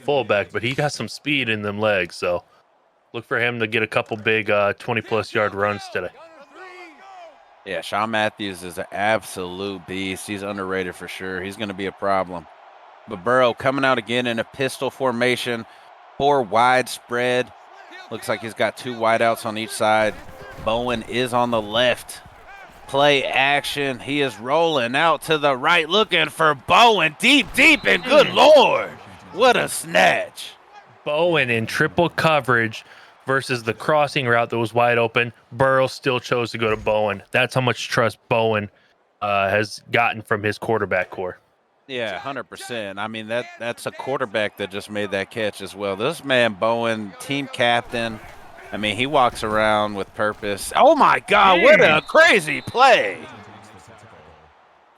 fullback, but he got some speed in them legs. So look for him to get a couple big 20-plus yard runs today. Yeah, Sean Matthews is an absolute beast. He's underrated for sure. He's going to be a problem. But Burrow coming out again in a pistol formation, 4 wide spread. Looks like he's got 2 wideouts on each side. Bowen is on the left. Play action. He is rolling out to the right, looking for Bowen. Deep, and good Lord, what a snatch. Bowen in triple coverage versus the crossing route that was wide open. Burrow still chose to go to Bowen. That's how much trust Bowen has gotten from his quarterback core. Yeah, 100%. I mean, that's a quarterback that just made that catch as well. This man, Bowen, team captain. I mean, he walks around with purpose. Oh, my God, what a crazy play.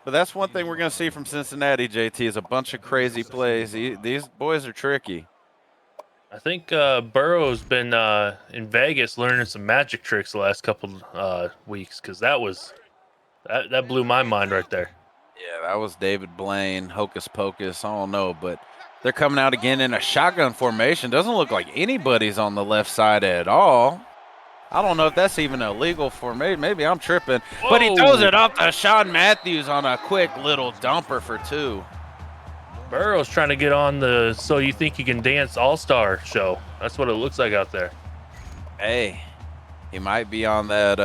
But that's one thing we're going to see from Cincinnati, JT, is a bunch of crazy plays. These boys are tricky. I think Burrow's been in Vegas learning some magic tricks the last couple weeks, because that blew my mind right there. Yeah, that was David Blaine, hocus pocus. I don't know, but they're coming out again in a shotgun formation. Doesn't look like anybody's on the left side at all. I don't know if that's even illegal formation. Maybe I'm tripping. Whoa. But he throws it off to Sean Matthews on a quick little dumper for 2. Burrow's trying to get on the So You Think You Can Dance All-Star show. That's what it looks like out there. Hey, he might be on that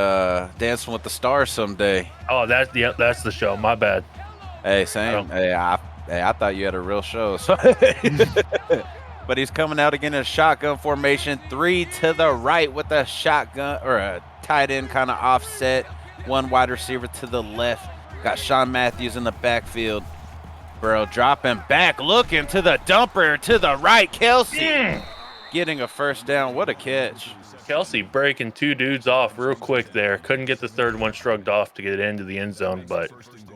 Dancing with the Stars someday. Oh, that's the show. My bad. Hey, same. I thought you had a real show. So. But he's coming out again in a shotgun formation. 3 to the right with a shotgun or a tight end kind of offset. 1 wide receiver to the left. Got Sean Matthews in the backfield. Burrow dropping back, looking to the dumper to the right. Kelsey getting a first down. What a catch. Kelsey breaking 2 dudes off real quick there. Couldn't get the third one shrugged off to get into the end zone, but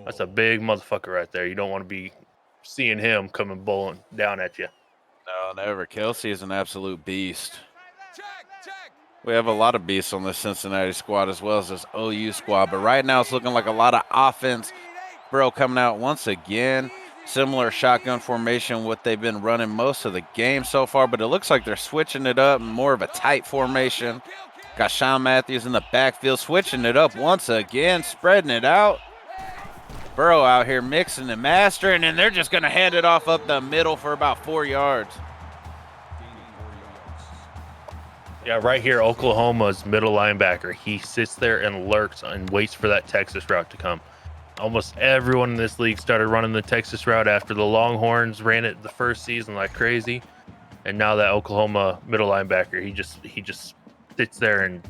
that's a big motherfucker right there. You don't want to be seeing him coming bowling down at you. No, never. Kelsey is an absolute beast. We have a lot of beasts on this Cincinnati squad as well as this OU squad, but right now it's looking like a lot of offense. Burrow coming out once again. Similar shotgun formation, what they've been running most of the game so far, but it looks like they're switching it up, more of a tight formation. Got Sean Matthews in the backfield, switching it up once again, spreading it out. Burrow out here mixing and mastering, and they're just going to hand it off up the middle for about 4 yards. Yeah, right here, Oklahoma's middle linebacker. He sits there and lurks and waits for that Texas route to come. Almost everyone in this league started running the Texas route after the Longhorns ran it the first season like crazy, and now that Oklahoma middle linebacker, he just sits there and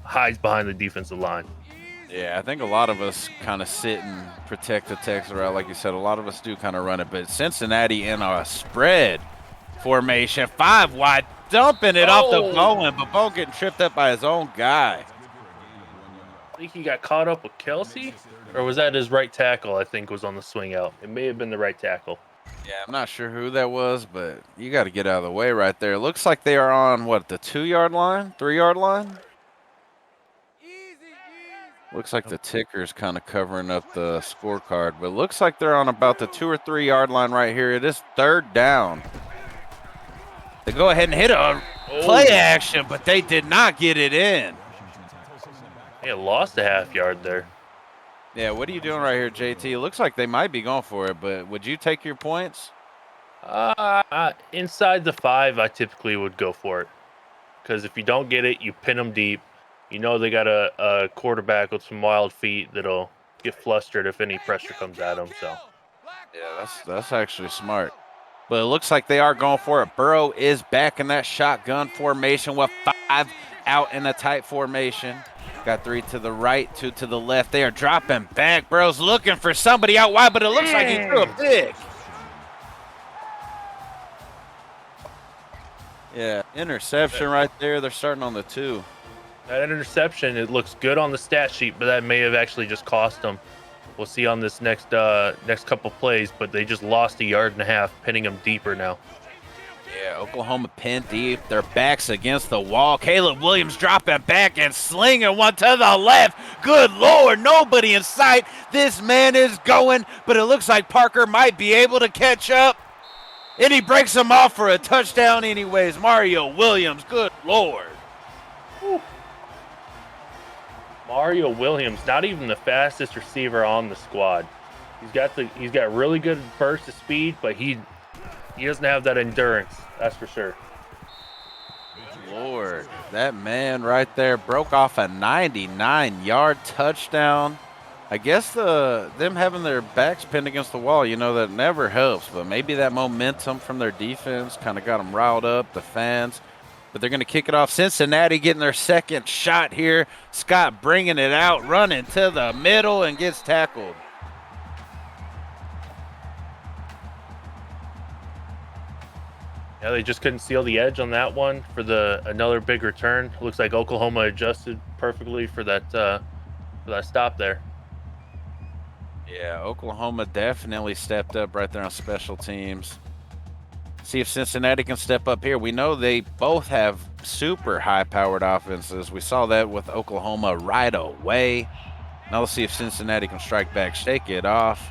hides behind the defensive line. Yeah, I think a lot of us kind of sit and protect the Texas route, like you said. A lot of us do kind of run it, but Cincinnati in a spread formation, 5 wide, dumping it off the Bowen, but Bowen getting tripped up by his own guy. I think he got caught up with Kelsey. Or was that his right tackle, I think, was on the swing out? It may have been the right tackle. Yeah, I'm not sure who that was, but you got to get out of the way right there. It looks like they are on, what, the 2-yard line? 3-yard line? Looks like the ticker's kind of covering up the scorecard, but it looks like they're on about the 2 or 3 yard line right here. It is 3rd down. They go ahead and hit a play action, but they did not get it in. They lost a half yard there. Yeah, what are you doing right here, JT? It looks like they might be going for it, but would you take your points? Inside the 5, I typically would go for it. Because if you don't get it, you pin them deep. You know they got a quarterback with some wild feet that'll get flustered if any pressure comes at them. So, yeah, that's actually smart. But it looks like they are going for it. Burrow is back in that shotgun formation with 5 out in a tight formation. Got 3 to the right, 2 to the left. They are dropping back. Burrow's looking for somebody out wide, but it looks like he threw a pick. Yeah, interception right there. They're starting on the 2. That interception, it looks good on the stat sheet, but that may have actually just cost them. We'll see on this next couple plays, but they just lost 1.5 yards, pinning them deeper now. Yeah, Oklahoma pinned deep. Their backs against the wall. Caleb Williams dropping back and slinging one to the left. Good Lord, nobody in sight. This man is going, but it looks like Parker might be able to catch up. And he breaks him off for a touchdown anyways. Mario Williams, good Lord. Whew. Mario Williams, not even the fastest receiver on the squad. He's got really good burst of speed, but he doesn't have that endurance, that's for sure. Lord, that man right there broke off a 99-yard touchdown. I guess them having their backs pinned against the wall, you know, that never helps. But maybe that momentum from their defense kind of got them riled up, the fans. But they're going to kick it off. Cincinnati getting their second shot here. Scott bringing it out, running to the middle, and gets tackled. Yeah, they just couldn't seal the edge on that one for another big return. Looks like Oklahoma adjusted perfectly for that stop there. Yeah, Oklahoma definitely stepped up right there on special teams. See if Cincinnati can step up here. We know they both have super high-powered offenses. We saw that with Oklahoma right away. Now let's see if Cincinnati can strike back, shake it off.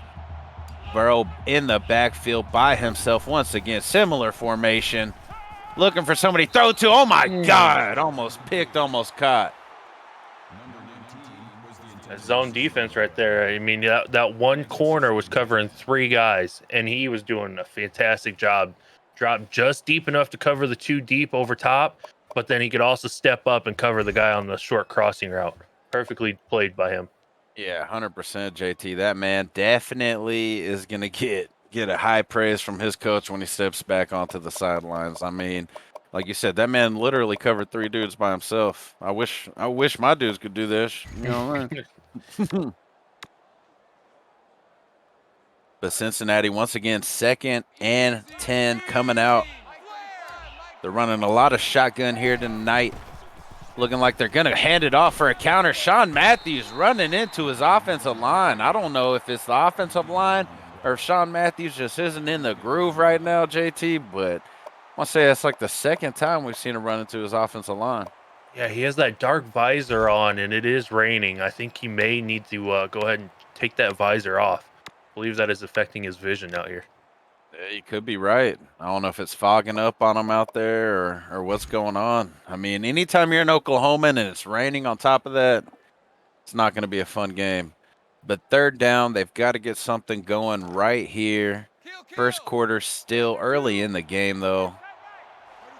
Burrow in the backfield by himself once again. Similar formation. Looking for somebody to throw to. Oh, my God. Almost picked, almost caught. That zone defense right there. I mean, that one corner was covering 3 guys, and he was doing a fantastic job. Dropped just deep enough to cover the 2 deep over top, but then he could also step up and cover the guy on the short crossing route. Perfectly played by him. Yeah, 100% JT. That man definitely is going to get a high praise from his coach when he steps back onto the sidelines. I mean, like you said, that man literally covered 3 dudes by himself. I wish my dudes could do this. You know what I mean? But Cincinnati, once again, 2nd and 10 coming out. They're running a lot of shotgun here tonight. Looking like they're going to hand it off for a counter. Sean Matthews running into his offensive line. I don't know if it's the offensive line or if Sean Matthews just isn't in the groove right now, JT, but I want to say that's like the 2nd time we've seen him run into his offensive line. Yeah, he has that dark visor on, and it is raining. I think he may need to go ahead and take that visor off. I believe that is affecting his vision out here. Yeah, you could be right. I don't know if it's fogging up on him out there or what's going on. I mean, anytime you're in Oklahoma and it's raining on top of that, it's not going to be a fun game. But 3rd down, they've got to get something going right here. First quarter still early in the game, though.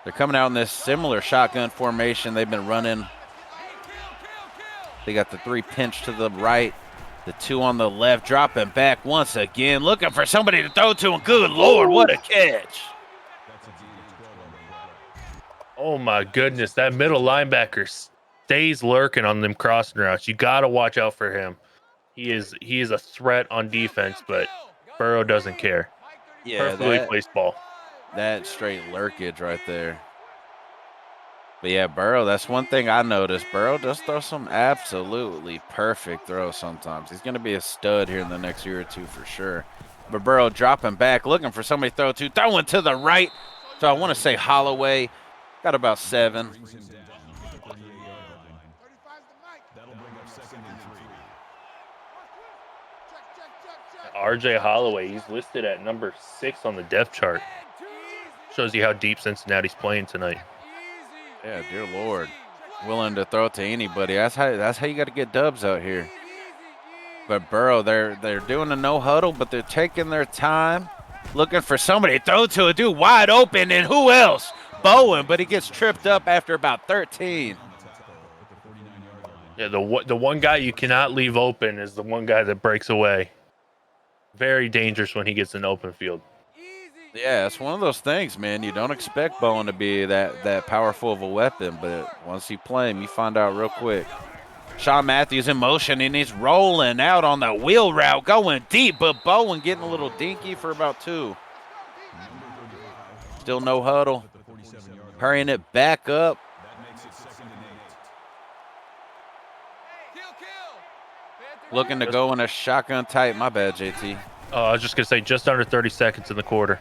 They're coming out in this similar shotgun formation they've been running. They got the 3 pinch to the right, the 2 on the left, dropping back once again, looking for somebody to throw to, and good Lord, what a catch. Oh, my goodness. That middle linebacker stays lurking on them crossing routes. You got to watch out for him. He is a threat on defense, but Burrow doesn't care. Yeah, Perfectly placed ball. That straight lurkage right there. But yeah, Burrow, that's one thing I noticed. Burrow does throw some absolutely perfect throws sometimes. He's going to be a stud here in the next year or 2 for sure. But Burrow dropping back, looking for somebody to throw to, throwing to the right. So I want to say Holloway got about 7. RJ Holloway, he's listed at number 6 on the depth chart. Shows you how deep Cincinnati's playing tonight. Yeah, dear Lord. Willing to throw it to anybody. That's how you got to get dubs out here. But Burrow, they're doing a no huddle, but they're taking their time, looking for somebody to throw to, a dude wide open, and who else? Bowen, but he gets tripped up after about 13. Yeah, the one guy you cannot leave open is the one guy that breaks away. Very dangerous when he gets in open field. Yeah, it's one of those things, man. You don't expect Bowen to be that powerful of a weapon, but once you play him, you find out real quick. Sean Matthews in motion, and he's rolling out on the wheel route, going deep, but Bowen getting a little dinky for about 2. Still no huddle. Hurrying it back up. Looking to go in a shotgun type. My bad, JT. Oh, I was just going to say just under 30 seconds in the quarter.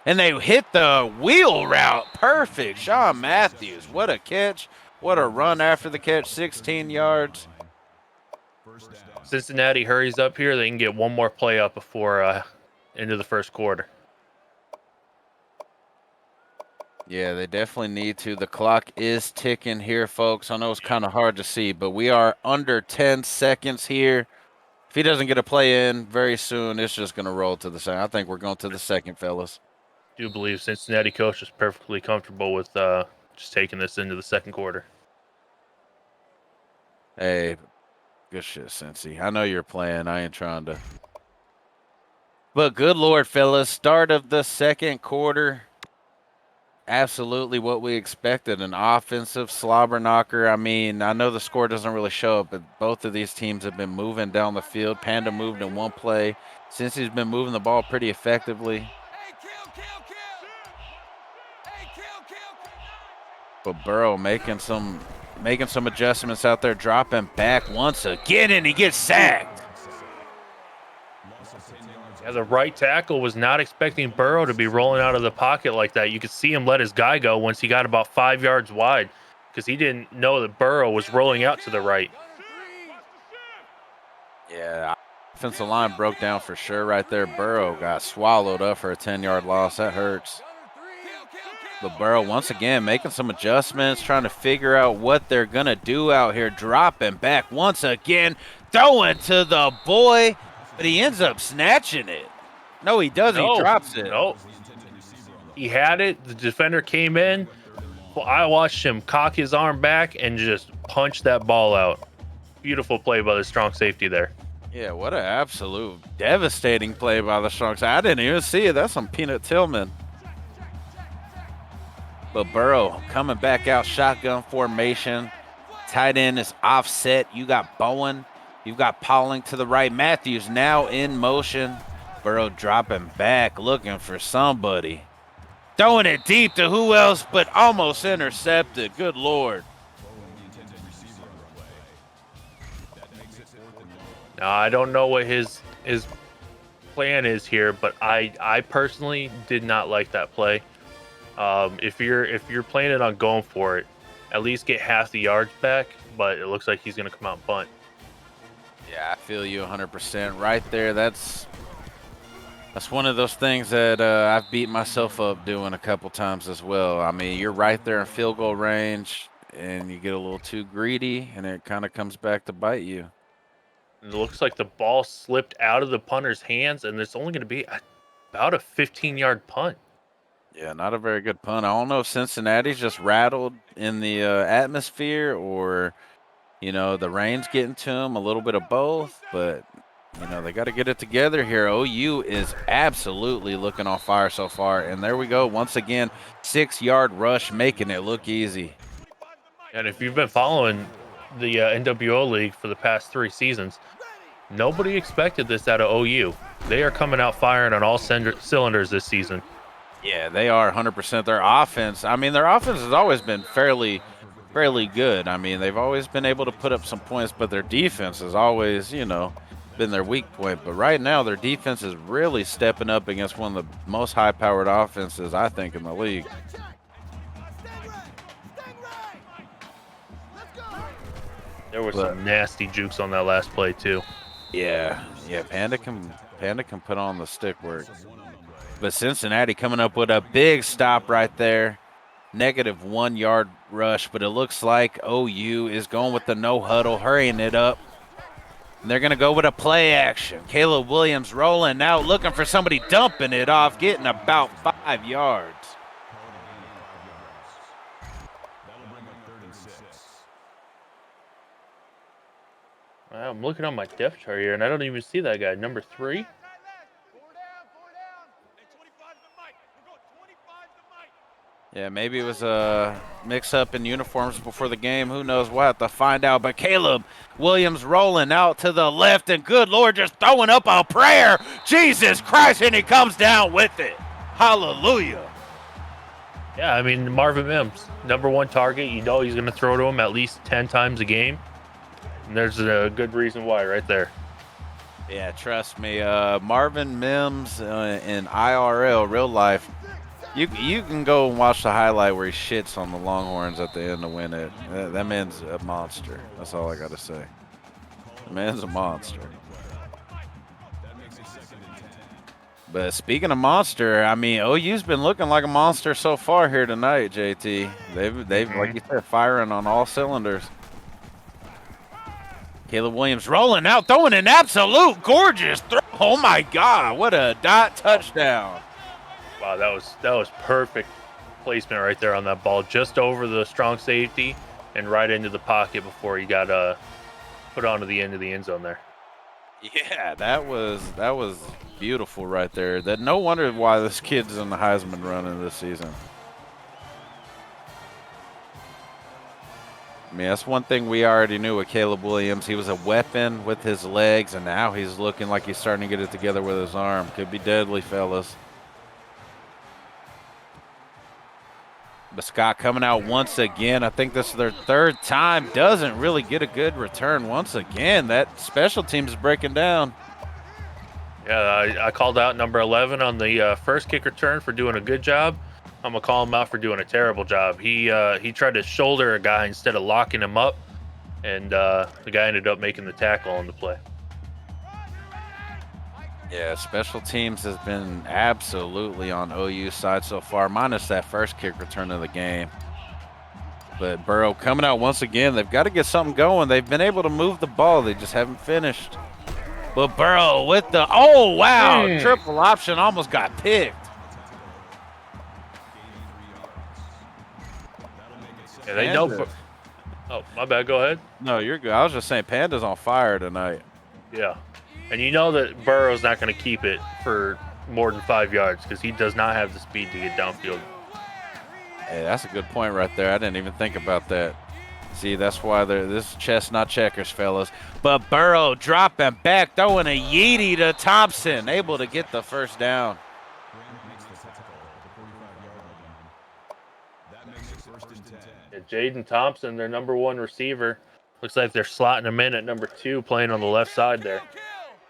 And they hit the wheel route. Perfect. Sean Matthews. What a catch. What a run after the catch. 16 yards. Cincinnati hurries up here. They can get one more play up before into the first quarter. Yeah, they definitely need to. The clock is ticking here, folks. I know it's kind of hard to see, but we are under 10 seconds here. If he doesn't get a play in very soon, it's just going to roll to the second. I think we're going to the second, fellas. I do believe Cincinnati coach is perfectly comfortable with just taking this into the second quarter. Hey, good shit, Cincy. I know you're playing. I ain't trying to. But good Lord, fellas, start of the second quarter. Absolutely what we expected, an offensive slobber knocker. I mean, I know the score doesn't really show it, but both of these teams have been moving down the field. Panda moved in one play. Cincy's been moving the ball pretty effectively. But Burrow making some adjustments out there, dropping back once again, and he gets sacked. Yeah, the right tackle was not expecting Burrow to be rolling out of the pocket like that. You could see him let his guy go once he got about 5 yards wide because he didn't know that Burrow was rolling out to the right. Yeah, offensive line broke down for sure right there. Burrow got swallowed up for a 10-yard loss. That hurts. But Burrow, once again, making some adjustments, trying to figure out what they're going to do out here. Dropping back once again, throwing to the boy, but he ends up snatching it. No, he doesn't. He drops it. No. He had it. The defender came in. Well, I watched him cock his arm back and just punch that ball out. Beautiful play by the strong safety there. Yeah, what an absolute devastating play by the strong safety. I didn't even see it. That's some Peanut Tillman. But Burrow coming back out, shotgun formation. Tight end is offset. You got Bowen. You've got Pauling to the right. Matthews now in motion. Burrow dropping back, looking for somebody. Throwing it deep to who else, but almost intercepted. Good Lord. Now, I don't know what his plan is here, but I personally did not like that play. If you're planning on going for it, at least get half the yards back. But it looks like he's going to come out and bunt. Yeah, I feel you 100% right there. That's one of those things that I've beat myself up doing a couple times as well. I mean, you're right there in field goal range, and you get a little too greedy, and it kind of comes back to bite you. And it looks like the ball slipped out of the punter's hands, and it's only going to be about a 15-yard punt. Yeah, not a very good punt. I don't know if Cincinnati's just rattled in the atmosphere or, the rain's getting to them, a little bit of both. But, they got to get it together here. OU is absolutely looking on fire so far. And there we go. Once again, 6-yard rush, making it look easy. And if you've been following the NWO League for the past 3 seasons, nobody expected this out of OU. They are coming out firing on all cylinders this season. Yeah, they are 100%. Their offense has always been fairly good. I mean, they've always been able to put up some points, but their defense has always, been their weak point. But right now, their defense is really stepping up against one of the most high-powered offenses, I think, in the league. There were some nasty jukes on that last play, too. Yeah, Panda can put on the stick work. But Cincinnati coming up with a big stop right there. Negative 1-yard rush, but it looks like OU is going with the no huddle, hurrying it up. And they're going to go with a play action. Caleb Williams rolling out, looking for somebody dumping it off, getting about 5 yards. I'm looking on my depth chart here, and I don't even see that guy. Number 3? Yeah, maybe it was a mix-up in uniforms before the game. Who knows? We'll have to find out. But Caleb Williams rolling out to the left, and good Lord, just throwing up a prayer. Jesus Christ, and he comes down with it. Hallelujah. Yeah, I mean, Marvin Mims, number 1 target. You know he's going to throw to him at least 10 times a game. And there's a good reason why right there. Yeah, trust me. Marvin Mims in IRL, real life, you can go and watch the highlight where he shits on the Longhorns at the end to win it. That man's a monster. That's all I got to say. The man's a monster. But speaking of monster, I mean, OU's been looking like a monster so far here tonight, JT. They've like you said, firing on all cylinders. Caleb Williams rolling out, throwing an absolute gorgeous throw. Oh my God, what a dot touchdown. Wow, that was perfect placement right there on that ball, just over the strong safety and right into the pocket before he got put onto the end of the end zone there. Yeah, that was beautiful right there. That no wonder why this kid's in the Heisman running this season. I mean, that's one thing we already knew with Caleb Williams. He was a weapon with his legs, and now he's looking like he's starting to get it together with his arm. Could be deadly, fellas. But Scott coming out once again. I think this is their third time. Doesn't really get a good return once again. That special team is breaking down. Yeah, I called out number 11 on the first kick return for doing a good job. I'm gonna call him out for doing a terrible job. He tried to shoulder a guy instead of locking him up, and the guy ended up making the tackle on the play. Yeah, special teams has been absolutely on OU side so far, minus that first kick return of the game. But Burrow coming out once again. They've got to get something going. They've been able to move the ball. They just haven't finished. But Burrow with the, oh, wow, triple option, almost got picked. Yeah, they know. Oh, my bad. Go ahead. No, you're good. I was just saying Panda's on fire tonight. Yeah. And you know that Burrow's not going to keep it for more than 5 yards because he does not have the speed to get downfield. Hey, that's a good point right there. I didn't even think about that. See, that's why this is chess, not checkers, fellas. But Burrow dropping back, throwing a yeety to Thompson, able to get the first down. Yeah, Jaden Thompson, their number 1 receiver. Looks like they're slotting him in at number 2, playing on the left side there.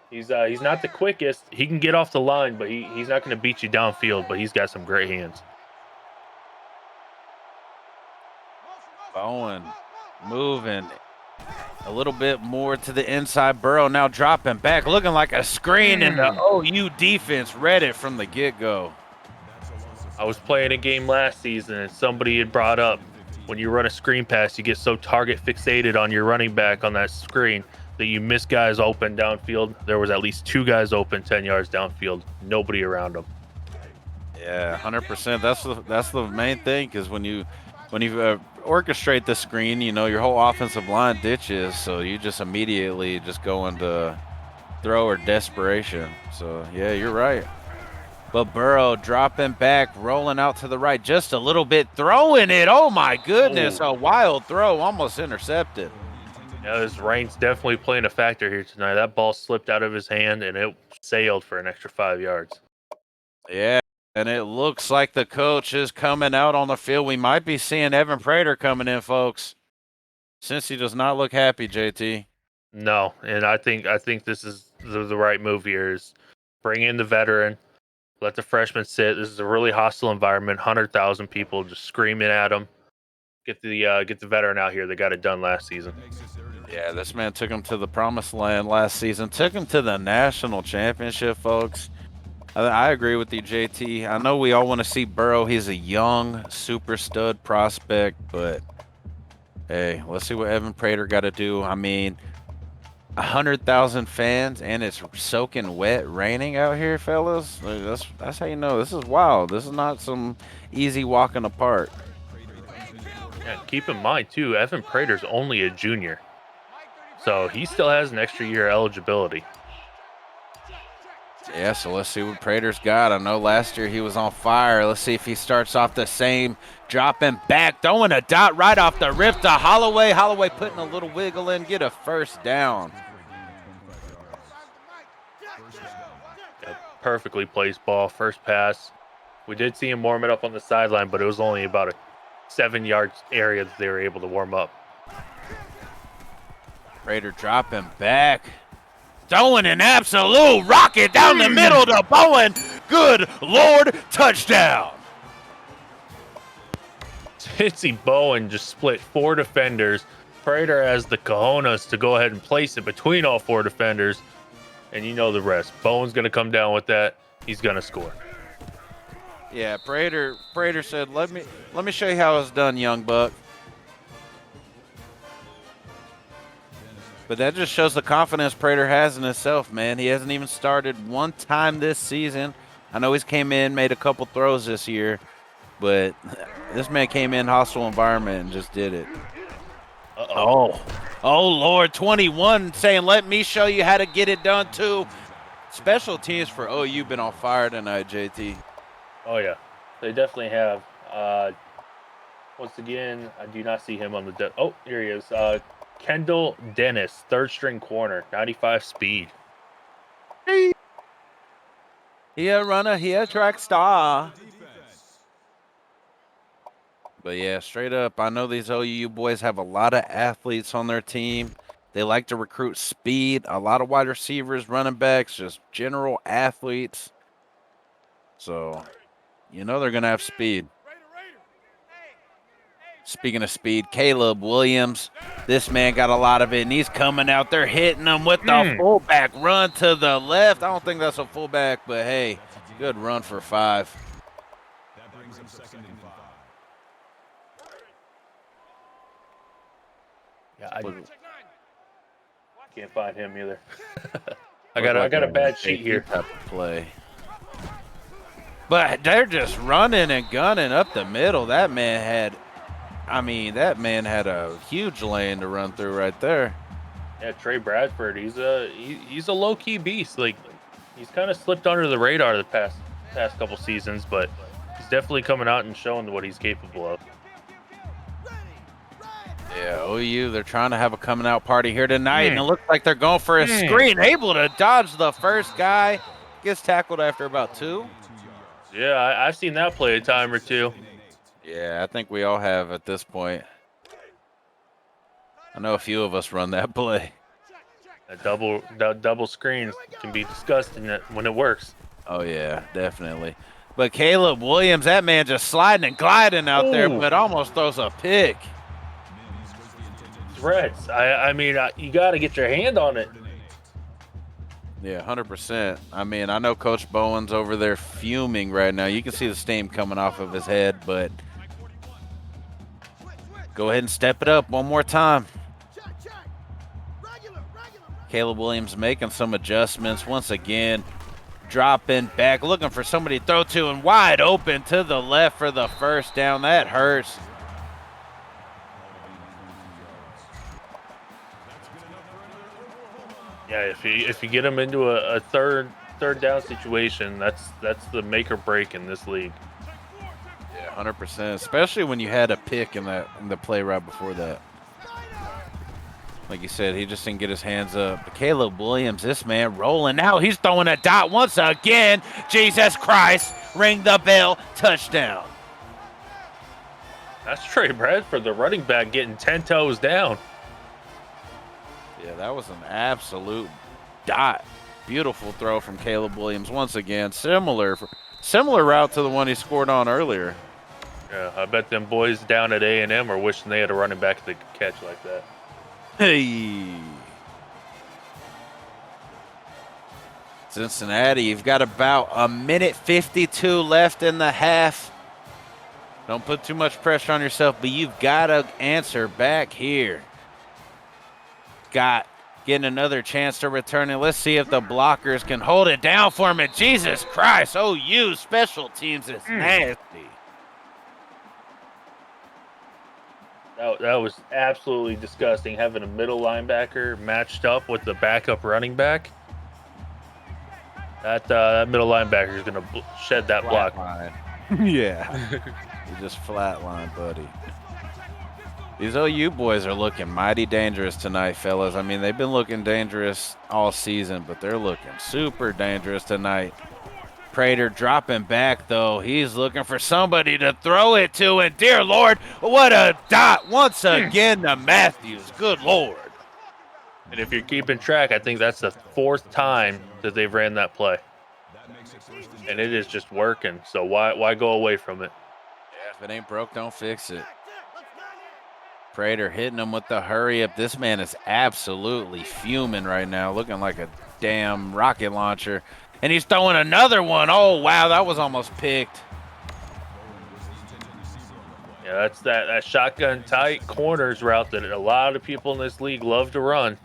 He's not the quickest. He can get off the line, but he's not going to beat you downfield, but he's got some great hands. Bowen moving a little bit more to the inside. Burrow now dropping back, looking like a screen, and the OU defense read it from the get-go. I was playing a game last season, and somebody had brought up when you run a screen pass, you get so target fixated on your running back on that screen that you miss guys open downfield. There was at least 2 guys open 10 yards downfield, nobody around them. Yeah, 100%. That's the main thing, because when you orchestrate the screen, you know, your whole offensive line ditches, so you just immediately just go into throw or desperation. So, yeah, you're right. But Burrow dropping back, rolling out to the right just a little bit, throwing it. Oh, my goodness, a wild throw, almost intercepted. Yeah, this rain's definitely playing a factor here tonight. That ball slipped out of his hand, and it sailed for an extra 5 yards. Yeah, and it looks like the coach is coming out on the field. We might be seeing Evan Prater coming in, folks. Since he does not look happy, JT. No, and I think this is the right move here is bring in the veteran, let the freshman sit. This is a really hostile environment, 100,000 people just screaming at him. Get the veteran out here. They got it done last season. Yeah, this man took him to the promised land last season, took him to the national championship, folks. I agree with you, JT. I know we all want to see Burrow. He's a young, super stud prospect, but hey, let's see what Evan Prater got to do. I mean, 100,000 fans, and it's soaking wet, raining out here, fellas. That's how you know this is wild. This is not some easy walk in the park. Yeah, keep in mind too, Evan Prater's only a junior, so he still has an extra year eligibility. Yeah, so let's see what Prater's got. I know last year he was on fire. Let's see if he starts off the same, dropping back, throwing a dot right off the rip to Holloway. Holloway putting a little wiggle in, get a first down. Yeah, perfectly placed ball, first pass. We did see him warm it up on the sideline, but it was only about a 7-yard area that they were able to warm up. Prater dropping back. Throwing an absolute rocket down the middle to Bowen. Good Lord, touchdown. Cincy Bowen just split 4 defenders. Prater has the cojones to go ahead and place it between all 4 defenders. And you know the rest. Bowen's going to come down with that. he's gonna score. Yeah, Prater said, let me show you how it's done, young buck. But that just shows the confidence Prater has in himself, man. He hasn't even started one time this season. I know he's came in, made a couple throws this year, but this man came in hostile environment and just did it. Uh-oh. Oh, Lord, 21 saying, let me show you how to get it done, too. Special teams for OU been on fire tonight, JT. Oh, yeah. They definitely have. Once again, I do not see him on the oh, here he is. Kendall Dennis, third string corner, 95 speed. He a runner, he a track star. But yeah, straight up, I know these OU boys have a lot of athletes on their team. They like to recruit speed, a lot of wide receivers, running backs, just general athletes. So, you know they're going to have speed. Speaking of speed, Caleb Williams, this man got a lot of it, and he's coming out there hitting them with the fullback run to the left. I don't think that's a fullback, but hey, good run for 5. That brings him 2nd and 5. Yeah, I can't find him either. I got a bad sheet here. Play. But they're just running and gunning up the middle. That man had a huge lane to run through right there. Yeah, Trey Bradford, he's a low-key beast. Like, he's kind of slipped under the radar the past couple seasons, but he's definitely coming out and showing what he's capable of. Yeah, OU, they're trying to have a coming out party here tonight, and it looks like they're going for a screen. Able to dodge the first guy. Gets tackled after about 2. Yeah, I've seen that play a time or two. Yeah, I think we all have at this point. I know a few of us run that play. That double screen can be disgusting when it works. Oh, yeah, definitely. But Caleb Williams, that man just sliding and gliding out there, but almost throws a pick. Threats. I mean, you got to get your hand on it. Yeah, 100%. I mean, I know Coach Bowen's over there fuming right now. You can see the steam coming off of his head, but go ahead and step it up one more time. Caleb Williams making some adjustments once again. Dropping back, looking for somebody to throw to, and wide open to the left for the first down. That hurts. Yeah, if you get him into a third down situation, that's the make or break in this league. Yeah, 100%. Especially when you had a pick in the play right before that. Like you said, he just didn't get his hands up. But Caleb Williams, this man rolling now. He's throwing a dot once again. Jesus Christ, ring the bell, touchdown. That's Trey Bradford, the running back, getting 10 toes down. Yeah, that was an absolute dot. Beautiful throw from Caleb Williams once again. Similar route to the one he scored on earlier. Yeah, I bet them boys down at A&M are wishing they had a running back that could catch like that. Hey. Cincinnati, you've got about 1:52 left in the half. Don't put too much pressure on yourself, but you've got to answer back here. Getting another chance to return it. Let's see if the blockers can hold it down for him. And Jesus Christ, OU special teams is nasty. That was absolutely disgusting, having a middle linebacker matched up with the backup running back. That middle linebacker is going to shed that block. Yeah. You just flatline, buddy. These OU boys are looking mighty dangerous tonight, fellas. I mean, they've been looking dangerous all season, but they're looking super dangerous tonight. Prater dropping back, though. He's looking for somebody to throw it to, and dear Lord, what a dot once again to Matthews. Good Lord. And if you're keeping track, I think that's the 4th time that they've ran that play. And it is just working, so why go away from it? Yeah, if it ain't broke, don't fix it. Prater hitting him with the hurry up. This man is absolutely fuming right now, looking like a damn rocket launcher. And he's throwing another one. Oh, wow, that was almost picked. Yeah, that's that shotgun tight corners route that a lot of people in this league love to run.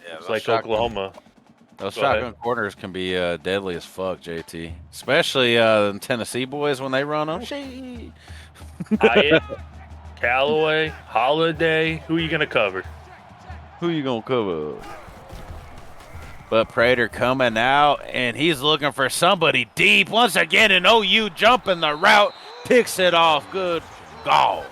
Yeah, Looks like Oklahoma. Those Go ahead. shotgun corners can be deadly as fuck, JT. Especially the Tennessee boys when they run them. Hyatt, Callaway, Holiday. Who are you going to cover? Who you going to cover? But Prater coming out, and he's looking for somebody deep. Once again, an OU jumping the route. Picks it off. Good goal.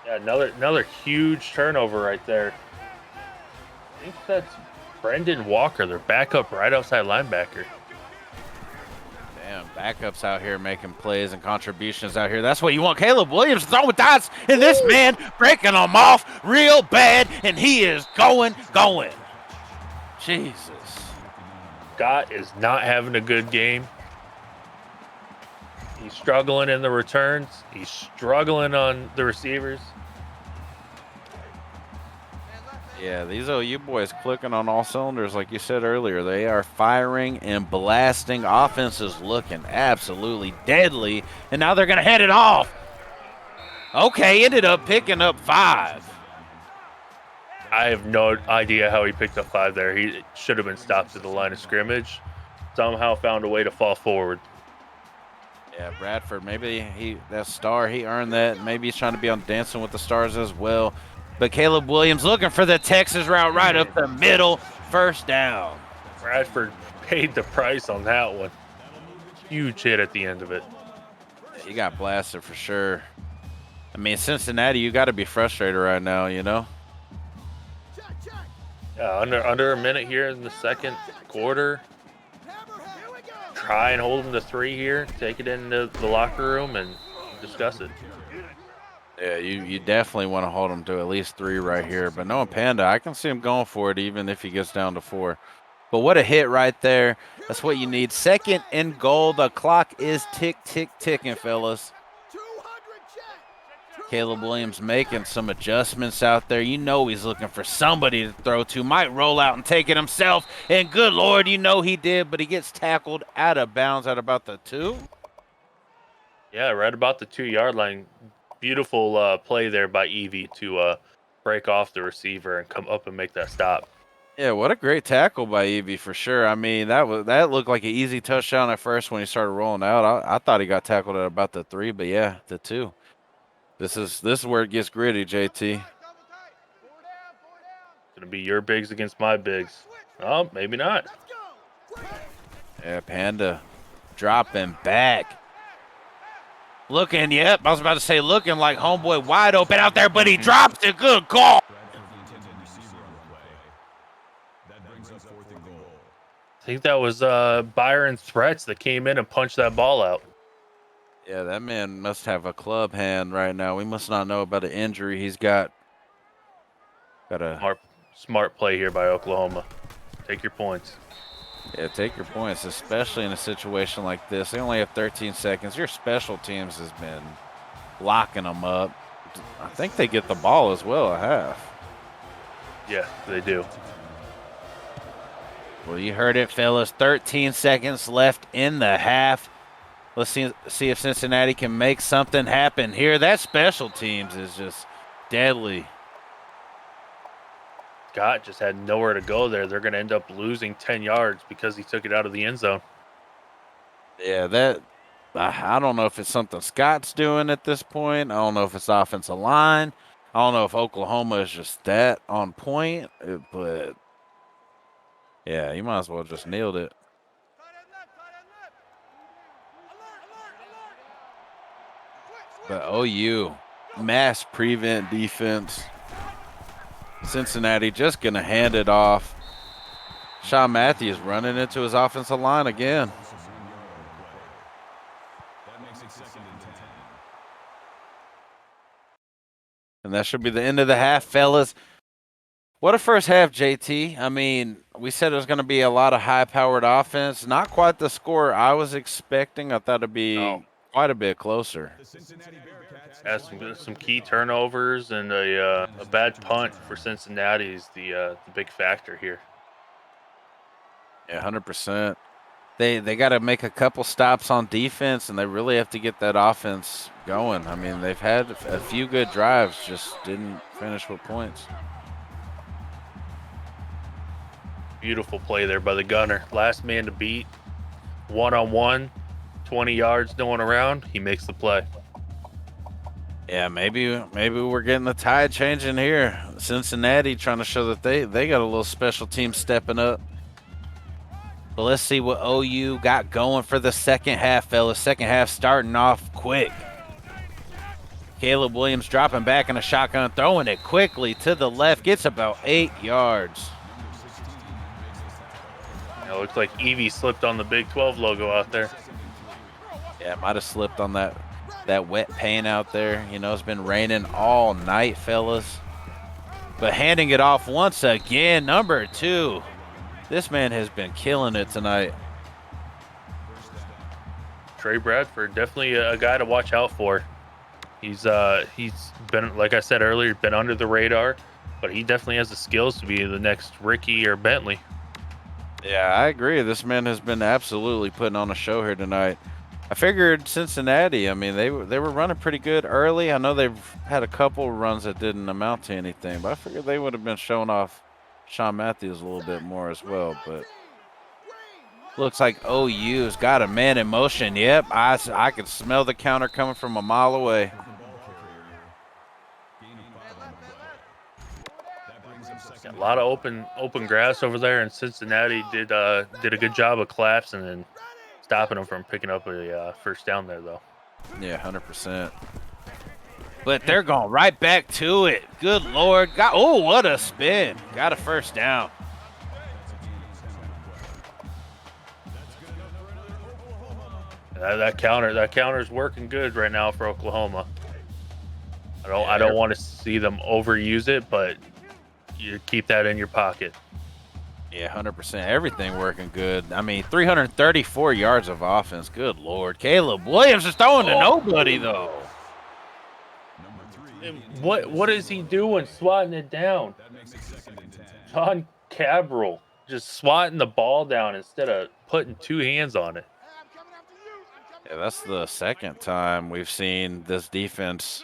Yeah, another huge turnover right there. I think that's Brendan Walker, their backup right outside linebacker. Damn, backups out here making plays and contributions out here. That's what you want. Caleb Williams throwing dots, and this man breaking them off real bad, and he is going. Jesus. Scott is not having a good game. He's struggling in the returns. He's struggling on the receivers. Yeah, these OU boys clicking on all cylinders, like you said earlier. They are firing and blasting. Offense is looking absolutely deadly, and now they're going to head it off. Okay, ended up picking up 5. I have no idea how he picked up 5 there. He should have been stopped at the line of scrimmage. Somehow found a way to fall forward. Yeah, Bradford, maybe that star, he earned that. Maybe he's trying to be on Dancing with the Stars as well. But Caleb Williams looking for the Texas route right up the middle. First down. Bradford paid the price on that one. Huge hit at the end of it. He got blasted for sure. I mean, Cincinnati, you got to be frustrated right now, you know? Yeah, under a minute here in the second quarter. Try and hold them to 3 here. Take it into the locker room and discuss it. Yeah, you definitely want to hold him to at least 3 right here. But knowing Panda, I can see him going for it even if he gets down to 4. But what a hit right there. That's what you need. Second and goal. The clock is ticking, fellas. Caleb Williams making some adjustments out there. You know he's looking for somebody to throw to. Might roll out and take it himself. And good Lord, you know he did, but he gets tackled out of bounds at about the 2. Yeah, right about the 2-yard line. Beautiful play there by Evie to break off the receiver and come up and make that stop. Yeah, what a great tackle by Evie for sure. I mean, that looked like an easy touchdown at first when he started rolling out. I thought he got tackled at about the 3, but yeah, the 2. This is where it gets gritty, JT. Gonna be your bigs against my bigs. Oh, maybe not. Yeah, Panda dropping back. Looking, yep, I was about to say looking like homeboy wide open out there, but he drops it. Good call. I think that was Byron Threats that came in and punched that ball out. Yeah, that man must have a club hand right now. We must not know about an injury he's got. Got a smart play here by Oklahoma. Take your points. Yeah, take your points, especially in a situation like this. They only have 13 seconds. Your special teams has been locking them up. I think they get the ball as well at half. Yeah, they do. Well, you heard it, fellas. 13 seconds left in the half. Let's see if Cincinnati can make something happen here. That special teams is just deadly. Scott just had nowhere to go there. They're going to end up losing 10 yards because he took it out of the end zone. Yeah, I don't know if it's something Scott's doing at this point. I don't know if it's offensive line. I don't know if Oklahoma is just that on point, but yeah, you might as well just nailed it. But OU, mass prevent defense. Cincinnati just going to hand it off. Sean Matthews running into his offensive line again. And that should be the end of the half, fellas. What a first half, JT. I mean, we said it was going to be a lot of high-powered offense. Not quite the score I was expecting. I thought it'd be quite a bit closer. Has some key turnovers and a bad punt for Cincinnati is the big factor here. Yeah, 100%. They got to make a couple stops on defense, and they really have to get that offense going. I mean, they've had a few good drives, just didn't finish with points. Beautiful play there by the gunner. Last man to beat, one-on-one, 20 yards, no one around. He makes the play. Yeah, maybe we're getting the tide changing here. Cincinnati trying to show that they got a little special team stepping up. But let's see what OU got going for the second half, fellas. Second half starting off quick. Caleb Williams dropping back in a shotgun, throwing it quickly to the left. Gets about 8 yards. It looks like Evie slipped on the Big 12 logo out there. Yeah, might have slipped on that wet paint out there. You know, it's been raining all night, fellas. But handing it off once again, number 2. This man has been killing it tonight. Trey Bradford, definitely a guy to watch out for. He's been, like I said earlier, been under the radar, but he definitely has the skills to be the next Ricky or Bentley. Yeah, I agree. This man has been absolutely putting on a show here tonight. I figured Cincinnati, I mean, they were running pretty good early. I know they've had a couple runs that didn't amount to anything, but I figured they would have been showing off Sean Matthews a little bit more as well. But looks like OU's got a man in motion. Yep, I could smell the counter coming from a mile away. Got a lot of open grass over there, and Cincinnati did a good job of collapsing and stopping them from picking up a first down there, though. Yeah, 100%. But they're going right back to it. Good Lord. Oh, what a spin. Got a first down. That counter's working good right now for Oklahoma. I don't want to see them overuse it, but you keep that in your pocket. Yeah, 100%. Everything working good. I mean, 334 yards of offense. Good Lord. Caleb Williams is throwing to nobody, though. What is he doing swatting it down? John Cabral just swatting the ball down instead of putting two hands on it. Yeah, that's the second time we've seen this defense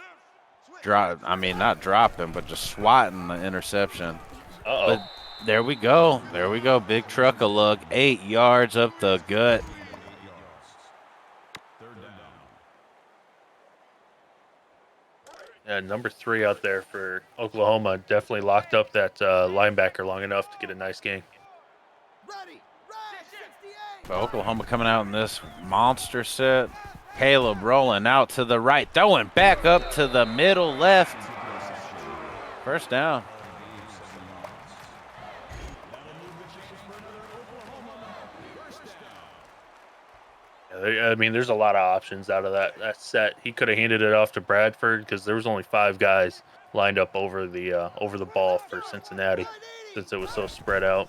drop. I mean, not dropping, but just swatting the interception. Uh-oh. But there we go. There we go. Big truck-a-lug. 8 yards up the gut. Yeah, number 3 out there for Oklahoma definitely locked up that linebacker long enough to get a nice gain. But Oklahoma coming out in this monster set. Caleb rolling out to the right, throwing back up to the middle left. First down. I mean, there's a lot of options out of that set. He could have handed it off to Bradford because there was only 5 guys lined up over the ball for Cincinnati since it was so spread out.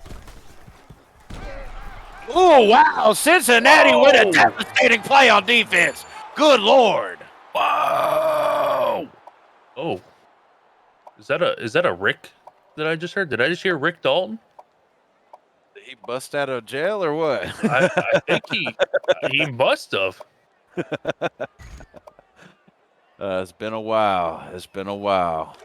Oh, wow. Cincinnati with a devastating play on defense. Good Lord. Whoa. Oh. Is that a Rick that I just heard? Did I just hear Rick Dalton? Did he bust out of jail or what? I think he must have. It's been a while. It's been a while.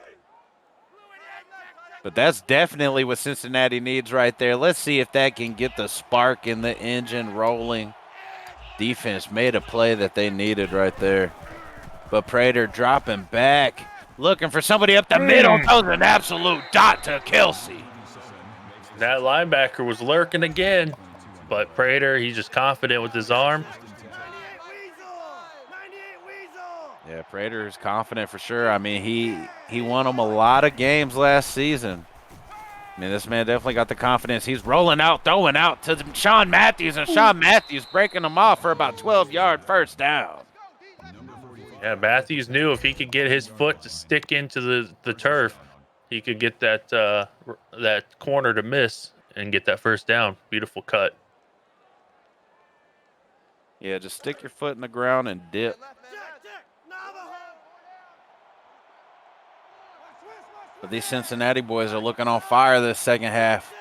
But that's definitely what Cincinnati needs right there. Let's see if that can get the spark in the engine rolling. Defense made a play that they needed right there. But Prater dropping back, looking for somebody up the middle. Throws an absolute dot to Kelsey. That linebacker was lurking again, but Prater, he's just confident with his arm. Yeah, Prater is confident for sure. I mean, he won them a lot of games last season. I mean, this man definitely got the confidence. He's rolling out, throwing out to Sean Matthews, and Sean Matthews breaking him off for about 12-yard first down. Yeah, Matthews knew if he could get his foot to stick into the turf, he could get that corner to miss and get that first down. Beautiful cut. Yeah, just stick your foot in the ground and dip. But these Cincinnati boys are looking on fire this second half.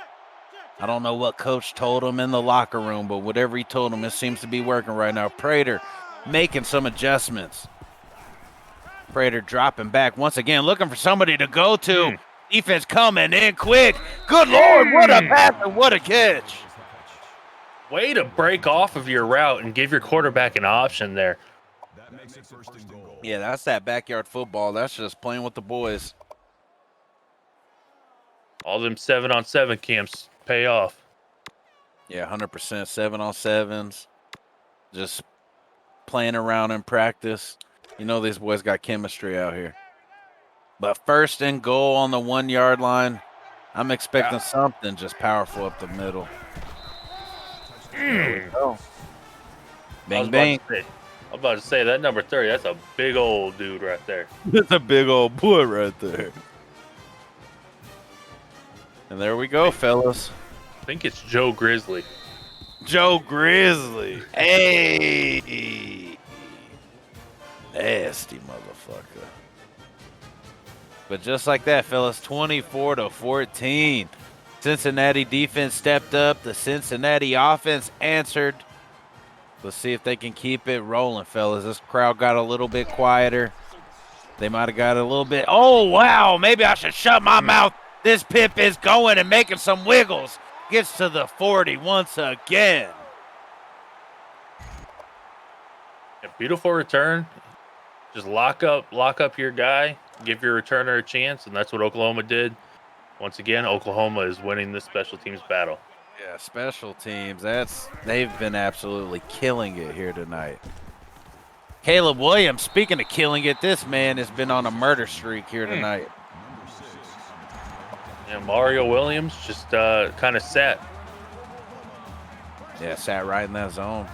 I don't know what coach told them in the locker room, but whatever he told them, it seems to be working right now. Prater making some adjustments. Prater dropping back once again, looking for somebody to go to. Defense coming in quick. Good Lord, what a pass and what a catch. Way to break off of your route and give your quarterback an option there. That makes it first and goal. Yeah, that's that backyard football. That's just playing with the boys. All them 7-on-7 camps pay off. Yeah, 100%. 7-on-7s. Just playing around in practice. You know these boys got chemistry out here. But first and goal on the 1 yard line. I'm expecting something just powerful up the middle. There we go. Bang, bang. I'm about to say that number 30, that's a big old dude right there. That's a big old boy right there. And there we go, fellas. I think it's Joe Grizzly. Joe Grizzly. Hey. Nasty motherfucker. But just like that, fellas, 24-14. Cincinnati defense stepped up. The Cincinnati offense answered. Let's see if they can keep it rolling, fellas. This crowd got a little bit quieter. They might have got a little bit. Oh, wow. Maybe I should shut my mouth. This Pip is going and making some wiggles. Gets to the 40 once again. A beautiful return. Just lock up your guy, give your returner a chance, and that's what Oklahoma did. Once again, Oklahoma is winning this special teams battle. Yeah, special teams. They've been absolutely killing it here tonight. Caleb Williams, speaking of killing it, this man has been on a murder streak here tonight. Yeah, Mario Williams just kind of sat. Yeah, sat right in that zone.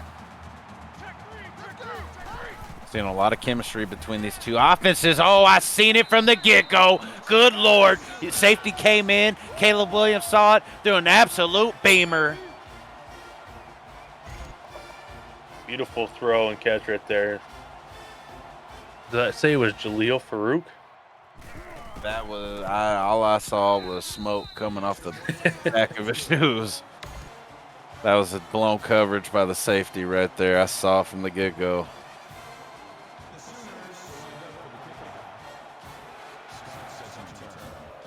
Seeing a lot of chemistry between these two offenses. Oh, I seen it from the get-go. Good Lord. Safety came in. Caleb Williams saw it. Threw an absolute beamer. Beautiful throw and catch right there. Did I say it was Jaleel Farouk? That was all I saw was smoke coming off the back of his shoes. That was a blown coverage by the safety right there. I saw from the get-go.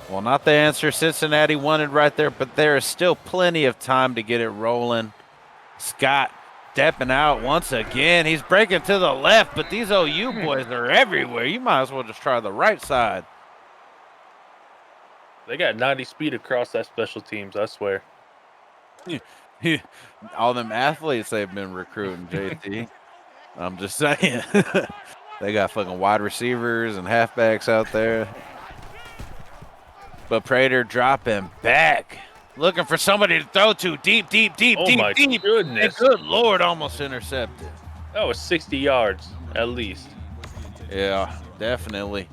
Well, not the answer Cincinnati wanted right there, but there is still plenty of time to get it rolling. Scott stepping out once again. He's breaking to the left, but these OU boys are everywhere. You might as well just try the right side. They got 90 speed across that special teams, I swear. All them athletes they've been recruiting, JT. I'm just saying. They got fucking wide receivers and halfbacks out there. But Prater dropping back. Looking for somebody to throw to. Deep. Oh my goodness. And good Lord, almost intercepted. That was 60 yards, at least. Yeah, definitely.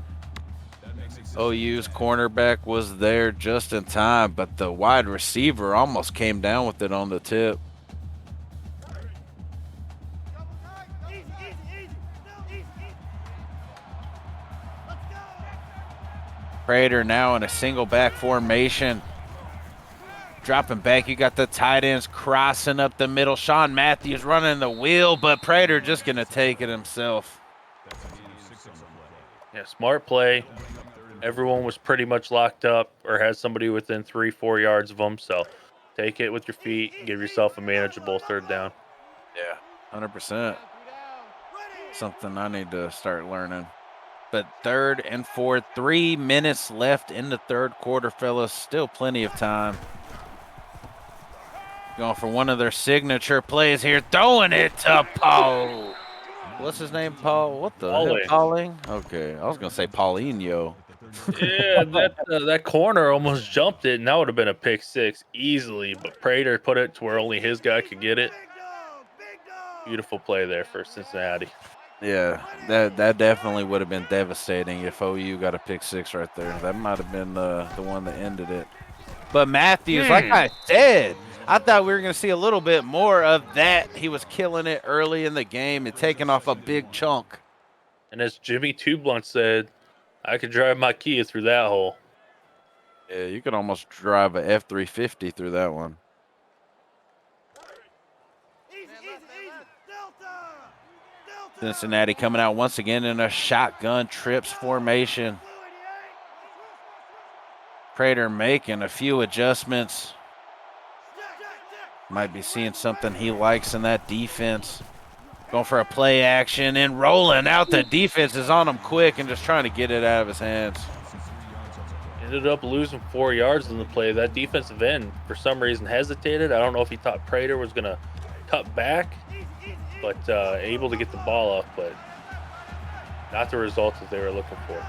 OU's cornerback was there just in time, but the wide receiver almost came down with it on the tip. Prater now in a single back formation. Dropping back, you got the tight ends crossing up the middle. Sean Matthews running the wheel, but Prater just going to take it himself. Yeah, smart play. Everyone was pretty much locked up or had somebody within 3-4 yards of them. So take it with your feet. Give yourself a manageable third down. Yeah, 100%. Something I need to start learning. But third and fourth, 3 minutes left in the third quarter, fellas. Still plenty of time. Going for one of their signature plays here. Throwing it to Paul. What's his name, Paul? What the hell? Pauling? Okay, I was going to say Paulinho. Yeah, that corner almost jumped it, and that would have been a pick six easily. But Prater put it to where only his guy could get it. Beautiful play there for Cincinnati. Yeah, that definitely would have been devastating if OU got a pick six right there. That might have been the one that ended it. But Matthews, like I said, I thought we were going to see a little bit more of that. He was killing it early in the game and taking off a big chunk. And as Jimmy Two Blunt said, I could drive my Kia through that hole. Yeah, you could almost drive a F-350 through that one. Cincinnati coming out once again in a shotgun trips formation. Prater making a few adjustments. Might be seeing something he likes in that defense. Going for a play action and rolling out. The defense is on him quick and just trying to get it out of his hands. Ended up losing 4 yards in the play. That defensive end, for some reason, hesitated. I don't know if he thought Prater was going to cut back, but able to get the ball off, but not the results that they were looking for.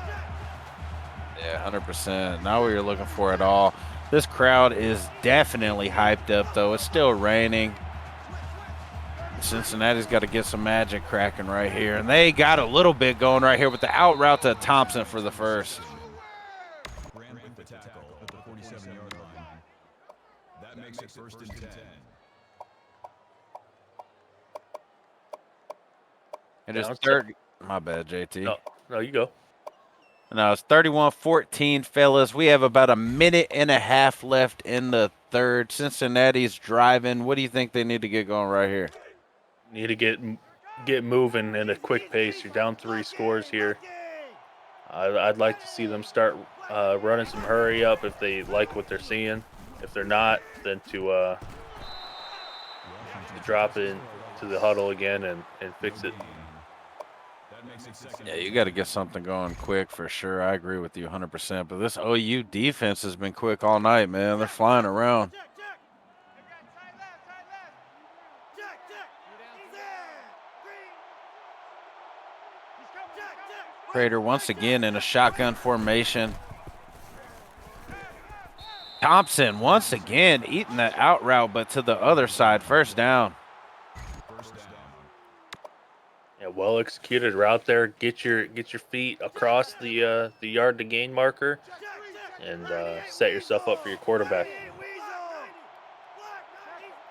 Yeah, 100%. Not what you're looking for at all. This crowd is definitely hyped up, though. It's still raining. Cincinnati's got to get some magic cracking right here. And they got a little bit going right here with the out route to Thompson for the first. The tackle at the 47-yard line. That makes it 1st and 10. And it's third. My bad, JT. No, you go. No, it's 31-14, fellas. We have about a minute and a half left in the third. Cincinnati's driving. What do you think they need to get going right here? Need to get moving in a quick pace. You're down 3 scores here. I'd like to see them start running some hurry up if they like what they're seeing. If they're not, then to drop it into the huddle again and fix it. Yeah, you got to get something going quick for sure. I agree with you 100%. But this OU defense has been quick all night, man. They're flying around. Prater once again in a shotgun formation. Thompson once again eating that out route, but to the other side, first down. Yeah, well executed route there. Get your feet across the yard to gain marker, and set yourself up for your quarterback.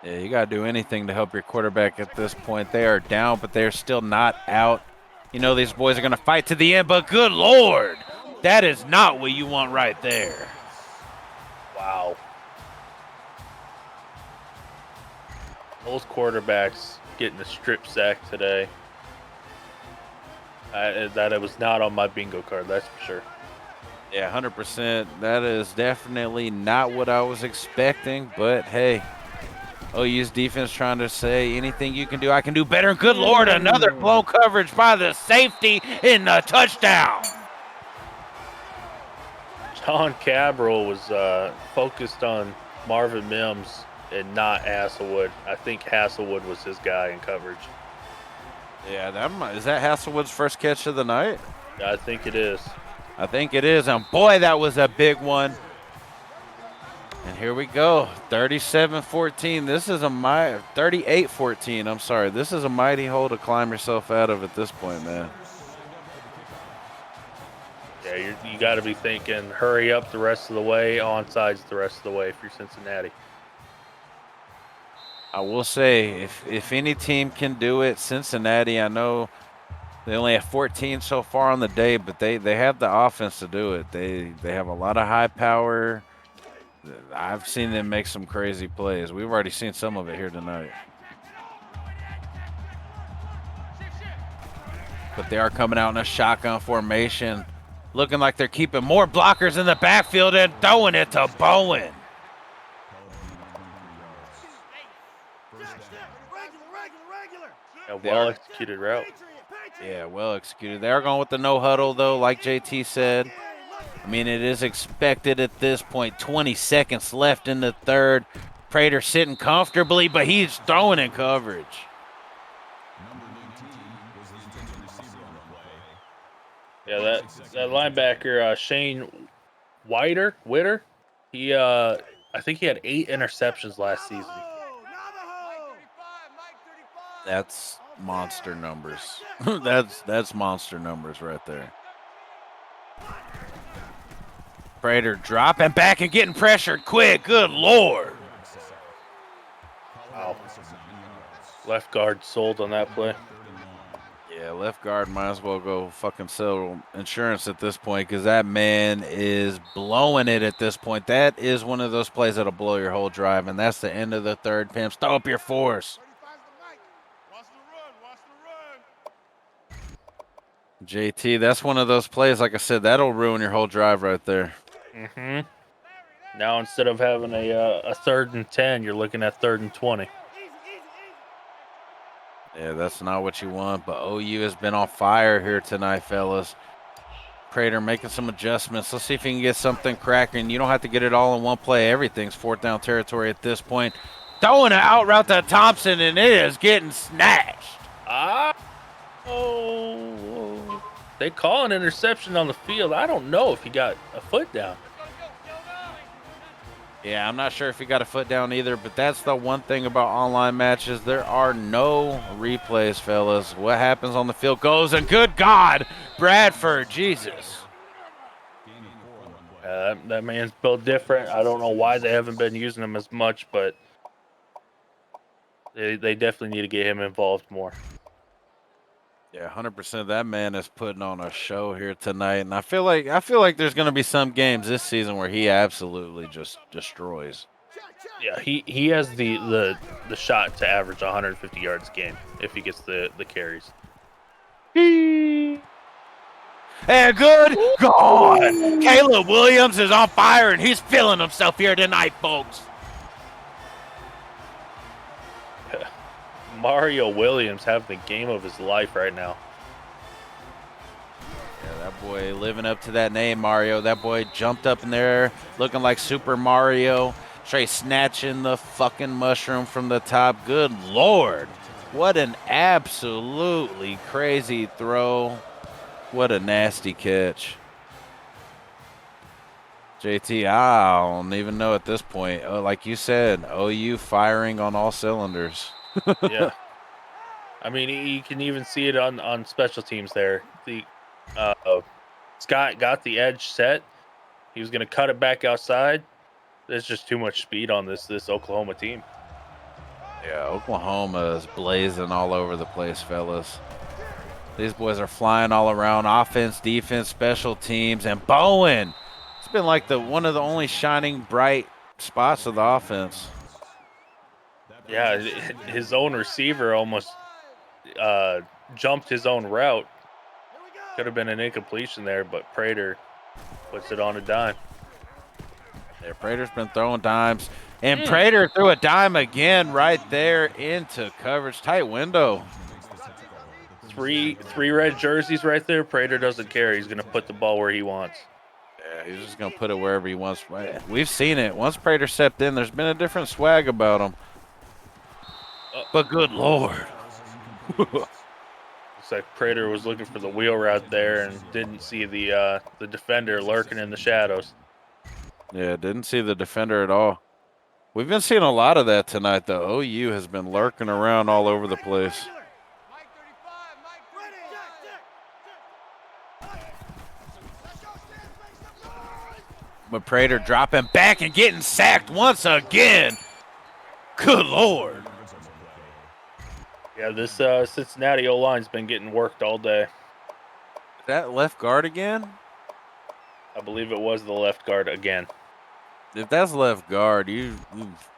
Yeah, you got to do anything to help your quarterback at this point. They are down, but they're still not out. You know these boys are going to fight to the end, but good Lord, that is not what you want right there. Wow. Those quarterbacks getting a strip sack today. That it was not on my bingo card, that's for sure. Yeah, 100%. That is definitely not what I was expecting, but hey, OU's defense trying to say anything you can do, I can do better. And good Lord, another blown coverage by the safety in the touchdown. John Cabral was focused on Marvin Mims and not Hasselwood. I think Hasselwood was his guy in coverage. Yeah, is that Hasselwood's first catch of the night? I think it is. I think it is, and boy, that was a big one. And here we go, 37-14. This is a 38-14. I'm sorry. This is a mighty hole to climb yourself out of at this point, man. Yeah, you got to be thinking, hurry up the rest of the way, onsides the rest of the way if you're Cincinnati. I will say, if any team can do it, Cincinnati, I know they only have 14 so far on the day, but they have the offense to do it. They have a lot of high power. I've seen them make some crazy plays. We've already seen some of it here tonight. But they are coming out in a shotgun formation, looking like they're keeping more blockers in the backfield and throwing it to Bowen. A well-executed route. Yeah, well executed. They are going with the no huddle, though, like JT said. I mean, it is expected at this point. 20 seconds left in the third. Prater sitting comfortably, but he's throwing in coverage. Yeah, that linebacker, Shane Witter, he I think he had 8 interceptions last season. That's monster numbers. that's monster numbers right there. Prater dropping back and getting pressured quick. Good Lord. Left guard sold on that play. Yeah, left guard might as well go fucking sell insurance at this point because that man is blowing it at this point. That is one of those plays that'll blow your whole drive, and that's the end of the third. Pimps, throw up your force. JT, that's one of those plays, like I said, that'll ruin your whole drive right there. Mm-hmm. Now instead of having a 3rd and 10, you're looking at 3rd and 20. Yeah, that's not what you want, but OU has been on fire here tonight, fellas. Prater making some adjustments. Let's see if he can get something cracking. You don't have to get it all in one play. Everything's 4th down territory at this point. Throwing an out route to Thompson, and it is getting snatched. Oh, they call an interception on the field. I don't know if he got a foot down. Yeah, I'm not sure if he got a foot down either, but that's the one thing about online matches. There are no replays, fellas. What happens on the field goes, and good God, Bradford, Jesus. That man's built different. I don't know why they haven't been using him as much, but they definitely need to get him involved more. Yeah, 100%. That man is putting on a show here tonight, and I feel like there's going to be some games this season where he absolutely just destroys. Yeah, he has the shot to average 150 yards a game if he gets the carries. And good God, Caleb Williams is on fire, and he's feeling himself here tonight, folks. Mario Williams having the game of his life right now. Yeah, that boy living up to that name, Mario. That boy jumped up in there looking like Super Mario. Trey snatching the fucking mushroom from the top. Good Lord. What an absolutely crazy throw. What a nasty catch. JT, I don't even know at this point. Oh, like you said, OU firing on all cylinders. Yeah. I mean, you can even see it on special teams there. Scott got the edge set. He was going to cut it back outside. There's just too much speed on this Oklahoma team. Yeah, Oklahoma is blazing all over the place, fellas. These boys are flying all around, offense, defense, special teams, and Bowen. It's been like one of the only shining bright spots of the offense. Yeah, his own receiver almost jumped his own route. Could have been an incompletion there, but Prater puts it on a dime. Yeah, Prater's been throwing dimes, and Prater threw a dime again right there into coverage. Tight window. Three red jerseys right there. Prater doesn't care. He's going to put the ball where he wants. Yeah, he's just going to put it wherever he wants. We've seen it. Once Prater stepped in, there's been a different swag about him. But good Lord. Looks like Prater was looking for the wheel route there and didn't see the defender lurking in the shadows. Yeah, didn't see the defender at all. We've been seeing a lot of that tonight, though. OU has been lurking around all over the place. But Prater dropping back and getting sacked once again. Good Lord. Yeah, this Cincinnati O-line's been getting worked all day. Is that left guard again? I believe it was the left guard again. If that's left guard,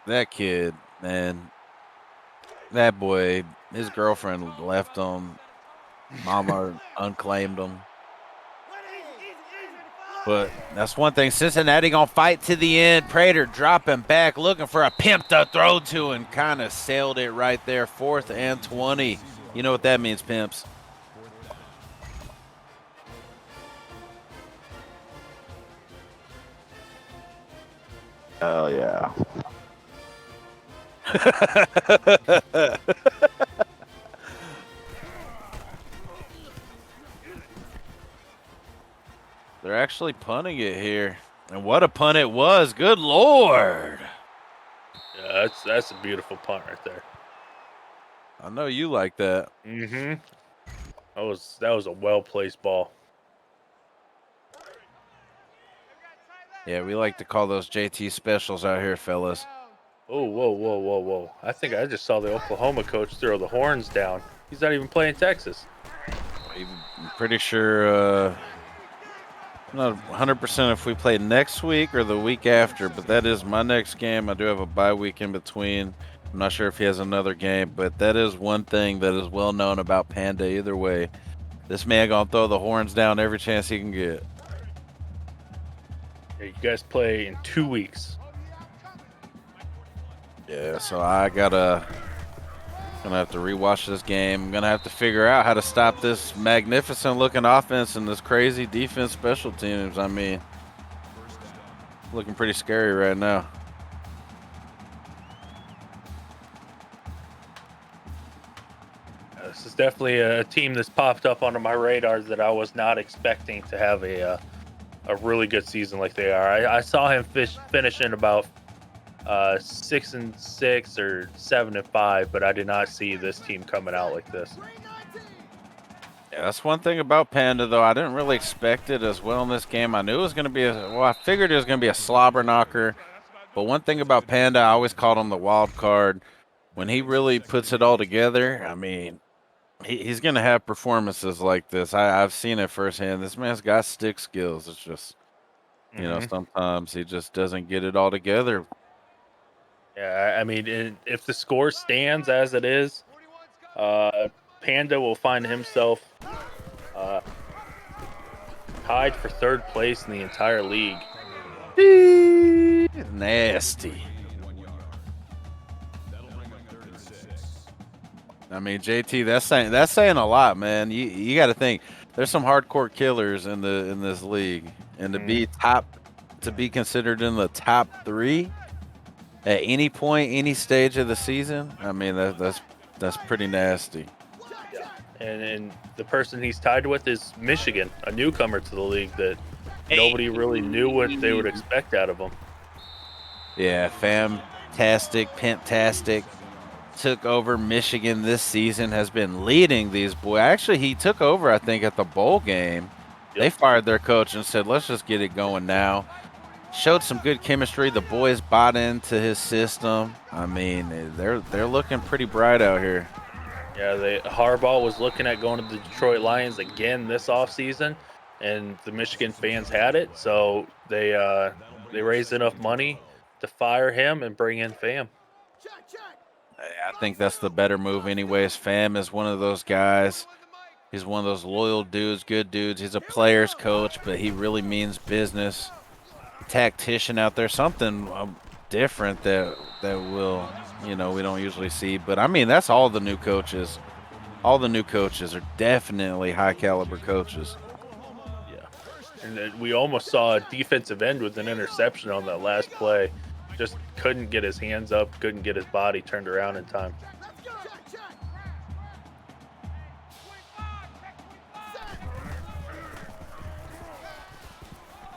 that kid, man, that boy, his girlfriend left him. Mama unclaimed him. But that's one thing. Cincinnati gonna fight to the end. Prater dropping back, looking for a pimp to throw to, and kind of sailed it right there. 4th and 20. You know what that means, pimps. Oh yeah. They're actually punting it here. And what a punt it was. Good Lord. Yeah, that's a beautiful punt right there. I know you like that. Mm-hmm. That was a well-placed ball. Yeah, we like to call those JT specials out here, fellas. Oh, whoa, whoa, whoa, whoa. I think I just saw the Oklahoma coach throw the horns down. He's not even playing Texas. I'm pretty sure. I'm not 100% if we play next week or the week after, but that is my next game. I do have a bye week in between. I'm not sure if he has another game, but that is one thing that is well known about Panda. Either way, this man gonna throw the horns down every chance he can get. Yeah, you guys play in 2 weeks. Yeah, so gonna have to rewatch this game. I'm gonna have to figure out how to stop this magnificent looking offense and this crazy defense, special teams. I mean, looking pretty scary right now. This is definitely a team that's popped up onto my radar that I was not expecting to have a really good season like they are. I saw him finish in about 6-6 or 7-5, but I did not see this team coming out like this. Yeah, that's one thing about Panda, though. I didn't really expect it as well in this game. I knew it was going to be I figured it was going to be a slobber knocker. But one thing about Panda, I always called him the wild card. When he really puts it all together, I mean, he's going to have performances like this. I've seen it firsthand. This man's got stick skills. It's just, sometimes he just doesn't get it all together. Yeah, I mean, if the score stands as it is, Panda will find himself tied for third place in the entire league. Nasty. I mean, JT, that's saying a lot, man. You got to think there's some hardcore killers in this league, and to be considered in the top 3 at any point, any stage of the season. I mean, that's pretty nasty. Yeah, and the person he's tied with is Michigan, a newcomer to the league that nobody really knew what they would expect out of him. Yeah, fantastic, pentastic. Took over Michigan this season, has been leading these boys. Actually, he took over, I think, at the bowl game. Yep. They fired their coach and said, let's just get it going now. Showed some good chemistry. The boys bought into his system. I mean, they're looking pretty bright out here. Yeah, Harbaugh was looking at going to the Detroit Lions again this offseason, and the Michigan fans had it, so they raised enough money to fire him and bring in Fam. I think that's the better move anyways. Fam is one of those guys. He's one of those loyal dudes, good dudes. He's a player's coach, but he really means business. Tactician out there, something different that will, we don't usually see. But, I mean, that's all the new coaches. All the new coaches are definitely high-caliber coaches. Yeah. And we almost saw a defensive end with an interception on that last play. Just couldn't get his hands up, couldn't get his body turned around in time.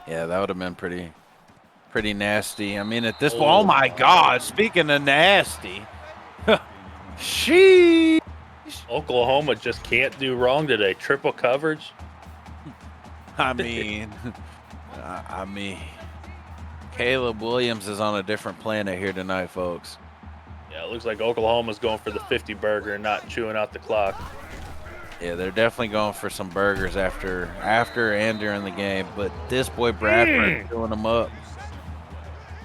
Yeah, that would have been pretty nasty. I mean, at this point, oh my God! Speaking of nasty, sheesh. Oklahoma just can't do wrong today. Triple coverage. I mean, Caleb Williams is on a different planet here tonight, folks. Yeah, it looks like Oklahoma's going for the 50 burger and not chewing out the clock. Yeah, they're definitely going for some burgers after and during the game. But this boy Bradford filling them up.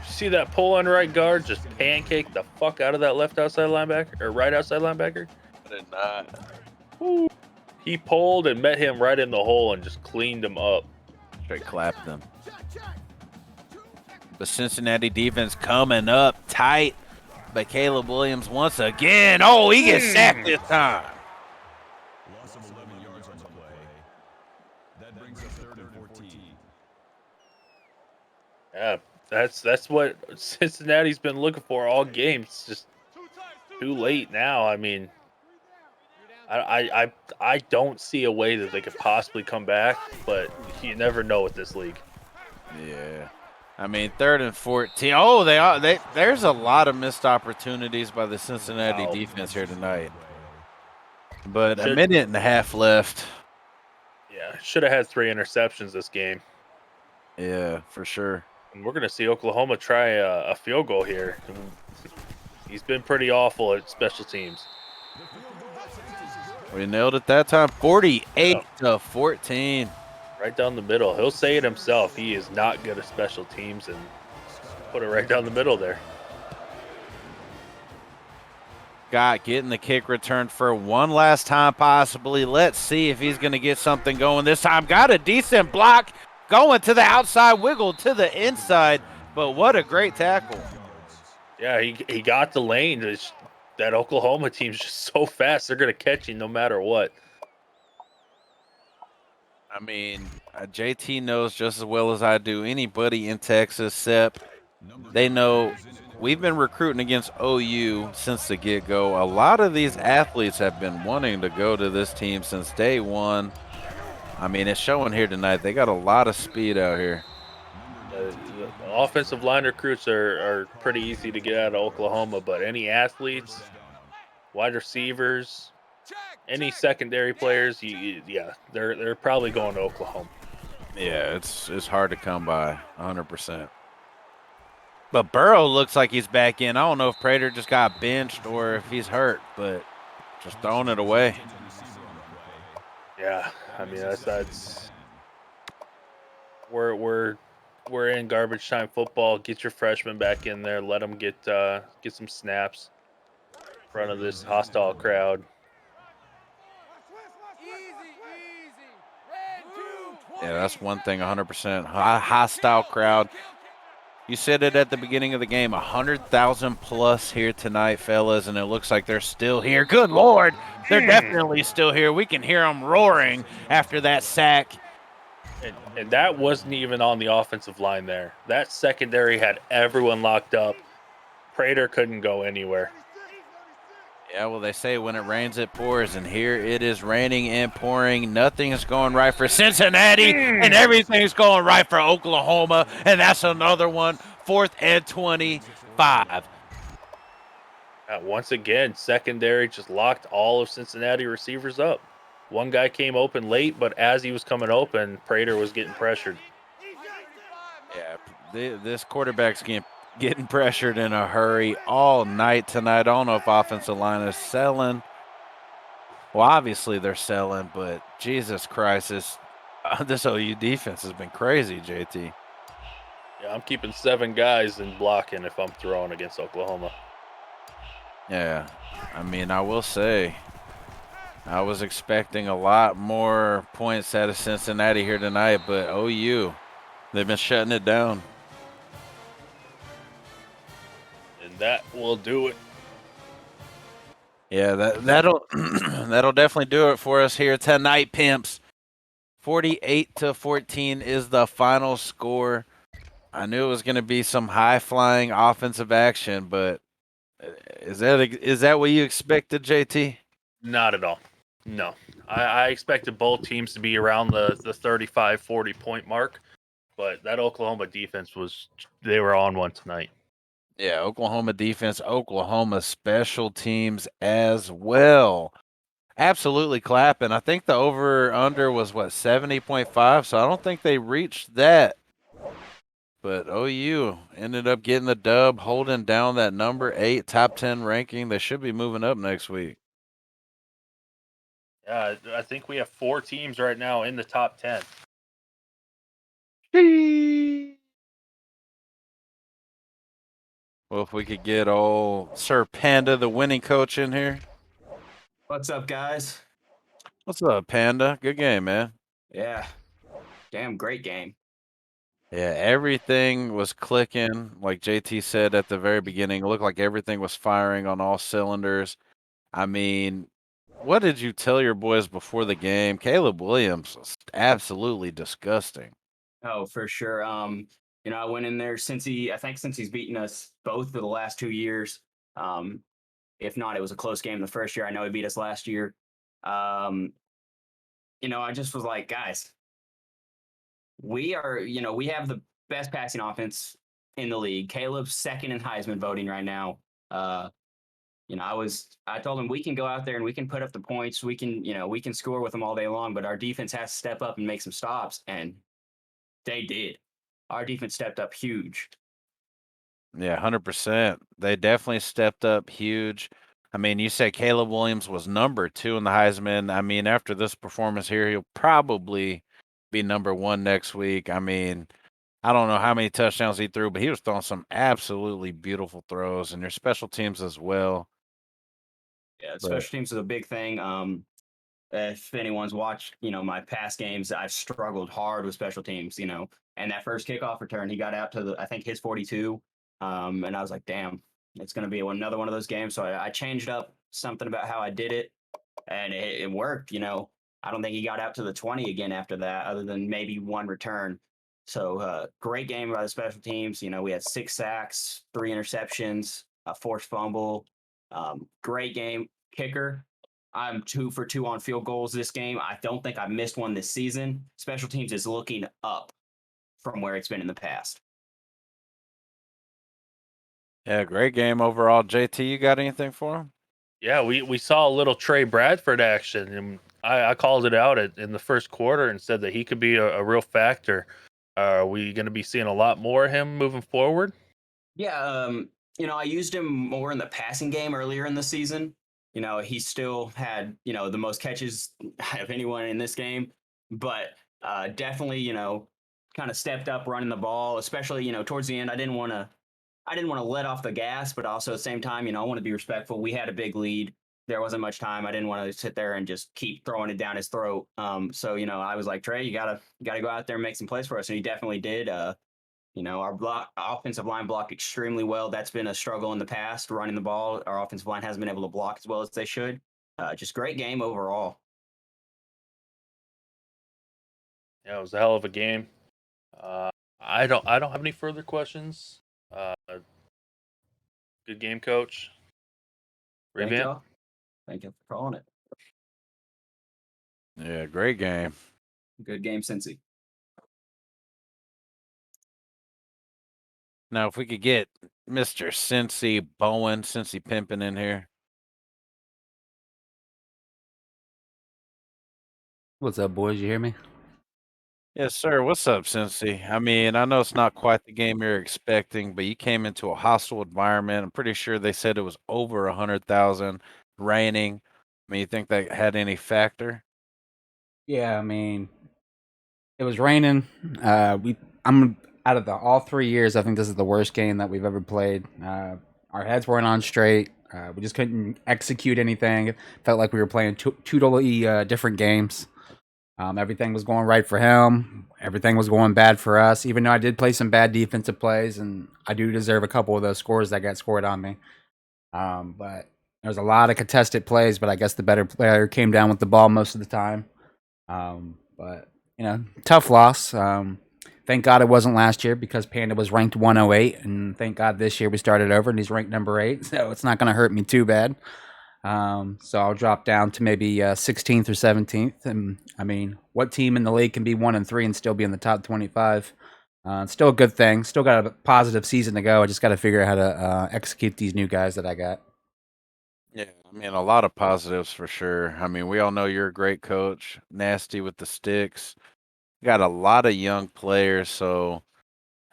See that pull on right guard just pancake the fuck out of that left outside linebacker or right outside linebacker? I did not. Woo. He pulled and met him right in the hole and just cleaned him up. Straight clapped them. The Cincinnati defense coming up tight, but Caleb Williams once again. Oh, he gets sacked this time. Loss of 11 yards on the play. That brings us 3rd and 14. Yeah, that's what Cincinnati's been looking for all game. It's just too late now. I mean, I don't see a way that they could possibly come back, but you never know with this league. Yeah. I mean, 3rd and 14. Oh, there's a lot of missed opportunities by the Cincinnati defense here tonight. But a minute and a half left. Yeah, should have had 3 interceptions this game. Yeah, for sure. And we're going to see Oklahoma try a field goal here. He's been pretty awful at special teams. We nailed it that time. 48 Yeah. to 14. Right down the middle. He'll say it himself. He is not good at special teams and put it right down the middle there. Scott getting the kick returned for one last time possibly. Let's see if he's going to get something going this time. Got a decent block going to the outside, wiggled to the inside, but what a great tackle. Yeah, he got the lane. That Oklahoma team's just so fast. They're going to catch you no matter what. I mean, JT knows just as well as I do anybody in Texas, Sep. They know we've been recruiting against OU since the get-go. A lot of these athletes have been wanting to go to this team since day one. I mean, it's showing here tonight. They got a lot of speed out here. The offensive line recruits are pretty easy to get out of Oklahoma, but any athletes, wide receivers, any secondary players, yeah, they're probably going to Oklahoma. Yeah, it's hard to come by, 100%. But Burrow looks like he's back in. I don't know if Prater just got benched or if he's hurt, but just throwing it away. Yeah, I mean that's we're in garbage time football. Get your freshmen back in there. Let them get some snaps in front of this hostile crowd. Yeah, that's one thing, 100%. Hostile crowd. You said it at the beginning of the game, 100,000 plus here tonight, fellas, and it looks like they're still here. Good Lord, they're definitely still here. We can hear them roaring after that sack. And that wasn't even on the offensive line there. That secondary had everyone locked up. Prater couldn't go anywhere. Yeah, well, they say when it rains, it pours, and here it is raining and pouring. Nothing is going right for Cincinnati, and everything's going right for Oklahoma, and that's another one, 4th and 25. Once again, secondary just locked all of Cincinnati receivers up. One guy came open late, but as he was coming open, Prater was getting pressured. Yeah, this quarterback's getting pressured in a hurry all night tonight. I don't know if offensive line is selling. Well, obviously they're selling, but Jesus Christ, this OU defense has been crazy, JT. Yeah, I'm keeping 7 guys in blocking if I'm throwing against Oklahoma. Yeah, I mean, I will say I was expecting a lot more points out of Cincinnati here tonight, but OU, they've been shutting it down. And that will do it. Yeah, that'll that'll definitely do it for us here tonight, pimps. 48 to 14 is the final score. I knew it was going to be some high-flying offensive action, but is that what you expected, JT? Not at all. No. I expected both teams to be around the 35, 40 point mark, but that Oklahoma defense they were on one tonight. Yeah, Oklahoma defense, Oklahoma special teams as well. Absolutely clapping. I think the over-under was, 70.5, so I don't think they reached that. But OU ended up getting the dub, holding down that number 8 top 10 ranking. They should be moving up next week. Yeah, I think we have 4 teams right now in the top 10. Well, if we could get old Sir Panda, the winning coach, in here. What's up, guys? What's up, Panda? Good game, man. Yeah. Damn, great game. Yeah, everything was clicking. Like JT said at the very beginning, it looked like everything was firing on all cylinders. I mean, what did you tell your boys before the game? Caleb Williams was absolutely disgusting. Oh, for sure. I went in there since he's beaten us both for the last 2 years. If not, it was a close game the first year. I know he beat us last year. I just was like, guys, we have the best passing offense in the league. Caleb's second in Heisman voting right now. I told him we can go out there and we can put up the points. We can score with them all day long, but our defense has to step up and make some stops. And they did. our defense stepped up huge. Yeah, 100%. They definitely stepped up huge. I mean, you said Caleb Williams was number 2 in the Heisman. I mean, after this performance here, he'll probably be number 1 next week. I mean, I don't know how many touchdowns he threw, but he was throwing some absolutely beautiful throws, and your special teams as well. Yeah, But special teams is a big thing. If anyone's watched, my past games, I've struggled hard with special teams, and that first kickoff return, he got out to I think his 42. And I was like, damn, it's going to be another one of those games. So I changed up something about how I did it, and it worked. I don't think he got out to the 20 again after that, other than maybe one return. So great game by the special teams. We had 6 sacks, 3 interceptions, a forced fumble. Great game. Kicker, I'm 2 for 2 on field goals this game. I don't think I missed one this season. Special teams is looking up from where it's been in the past. yeah, great game overall. JT, you got anything for him? Yeah, we saw a little Trey Bradford action, and I called it out in the first quarter and said that he could be a real factor. Are we going to be seeing a lot more of him moving forward? Yeah, I used him more in the passing game earlier in the season. He still had, the most catches of anyone in this game, but definitely, kind of stepped up running the ball, especially, towards the end. I didn't want to let off the gas, but also at the same time, I want to be respectful. We had a big lead. There wasn't much time. I didn't want to sit there and just keep throwing it down his throat. So I was like, Trey, you gotta go out there and make some plays for us, and he definitely did. Our offensive line blocked extremely well. That's been a struggle in the past, running the ball. Our offensive line hasn't been able to block as well as they should. Just great game overall. Yeah, it was a hell of a game. I don't have any further questions. Uh, good game, coach. Thank Revamp. y'all. Thank you for calling it. Yeah, great game. Good game, Cincy. Now, if we could get Mr. Cincy Bowen, Cincy Pimpin in here. What's up, boys? You hear me? Yes, sir. What's up, Cincy? I mean, I know it's not quite the game you're expecting, but you came into a hostile environment. I'm pretty sure they said it was over 100,000 raining. I mean, you think that had any factor? Yeah, I mean, it was raining. I'm out of all 3 years. I think this is the worst game that we've ever played. Our heads weren't on straight. We just couldn't execute anything. It felt like we were playing two totally different games. Everything was going right for him. Everything was going bad for us. Even though I did play some bad defensive plays, and I do deserve a couple of those scores that got scored on me. But there was a lot of contested plays, but I guess the better player came down with the ball most of the time. But tough loss. Thank God it wasn't last year because Panda was ranked 108, and thank God this year we started over and he's ranked number 8, so it's not going to hurt me too bad. So I'll drop down to maybe 16th or 17th, and I mean, what team in the league can be 1-3 and still be in the top 25? It's still a good thing. Still got a positive season to go. I just got to figure out how to execute these new guys that I got. Yeah, I mean, a lot of positives for sure. I mean, we all know you're a great coach, nasty with the sticks. Got a lot of young players, so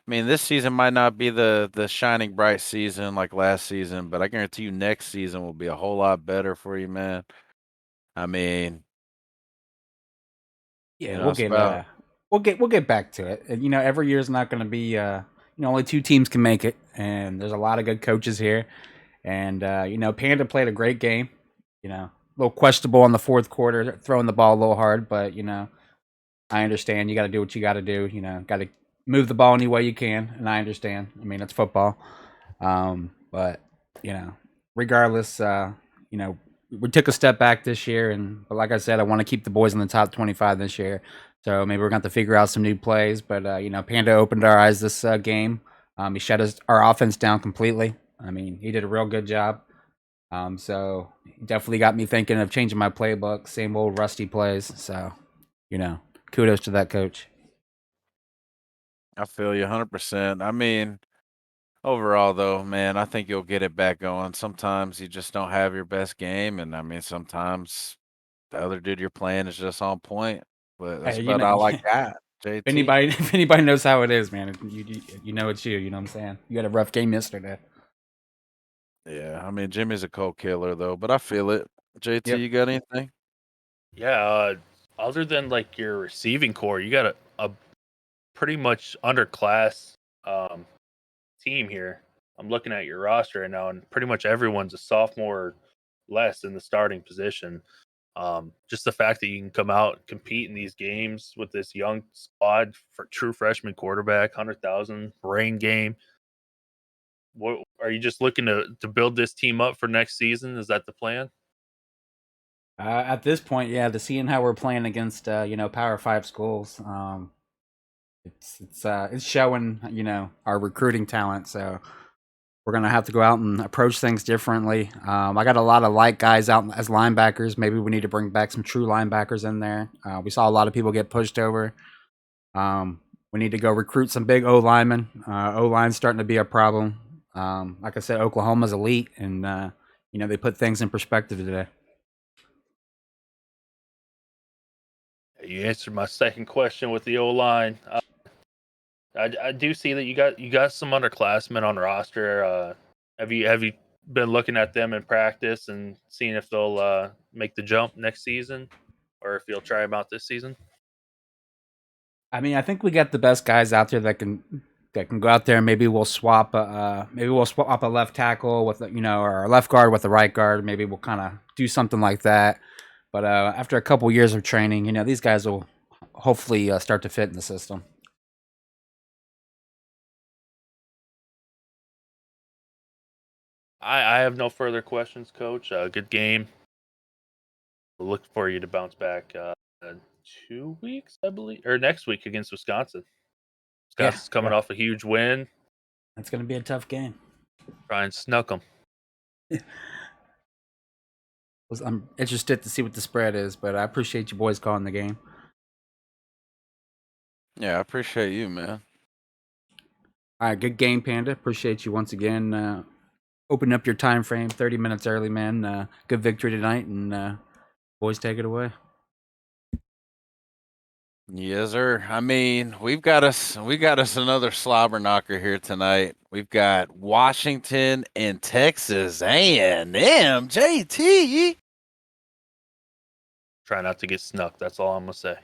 I mean, this season might not be the shining bright season like last season, but I guarantee you next season will be a whole lot better for you, man. I mean, Yeah, it's about we'll get back to it. And, every year is not going to be only 2 teams can make it, and there's a lot of good coaches here. And Panda played a great game. A little questionable in the fourth quarter, throwing the ball a little hard, but I understand. You got to do what you got to do. Got to move the ball any way you can, and I understand. I mean, it's football. But regardless, we took a step back this year, but like I said, I want to keep the boys in the top 25 this year. So maybe we're going to have to figure out some new plays. But Panda opened our eyes this game. He shut our offense down completely. I mean, he did a real good job. So he definitely got me thinking of changing my playbook. Same old rusty plays. So kudos to that coach. I feel you 100%. I mean, overall though, man, I think you'll get it back going. Sometimes you just don't have your best game, and I mean, sometimes the other dude you're playing is just on point. But that's Hey, about all I got. JT. If anybody knows how it is, man, you know it's you. You know what I'm saying? You had a rough game yesterday. Yeah, I mean Jimmy's a cold killer though, but I feel it. JT, Yep. you got anything? Yeah, other than like your receiving core, you got a pretty much underclass um, team here. I'm looking at your roster right now, and pretty much everyone's a sophomore or less in the starting position. Just the fact that you can come out and compete in these games with this young squad for true freshman quarterback, 100,000 rain game. What are you just looking to build this team up for next season? Is that the plan? At this point, yeah, to seeing how we're playing against Power Five schools, it's showing our recruiting talent. So we're gonna have to go out and approach things differently. I got a lot of light guys out as linebackers. Maybe we need to bring back some true linebackers in there. We saw a lot of people get pushed over. We need to go recruit some big O linemen. O line's starting to be a problem. Like I said, Oklahoma's elite, and they put things in perspective today. You answered my second question with the O line. I do see that you got some underclassmen on roster. Have you been looking at them in practice and seeing if they'll make the jump next season, or if you'll try them out this season? I mean, I think we got the best guys out there that can go out there. Maybe we'll swap. Maybe we'll swap up a left tackle with or a left guard with a right guard. Maybe we'll kind of do something like that. But after a couple years of training, these guys will hopefully start to fit in the system. I have no further questions, Coach. Good game. We'll look for you to bounce back 2 weeks, I believe, or next week against Wisconsin. Wisconsin's coming off a huge win. It's going to be a tough game. Try and snuck them. I'm interested to see what the spread is, but I appreciate you boys calling the game. Yeah, I appreciate you, man. All right, good game, Panda. Appreciate you once again. Opening up your time frame 30 minutes early, man. Good victory tonight, and boys, take it away. Yes, sir. I mean, we got us another slobber knocker here tonight. We've got Washington and Texas A&M. JT. Try not to get snuck. That's all I'm gonna say.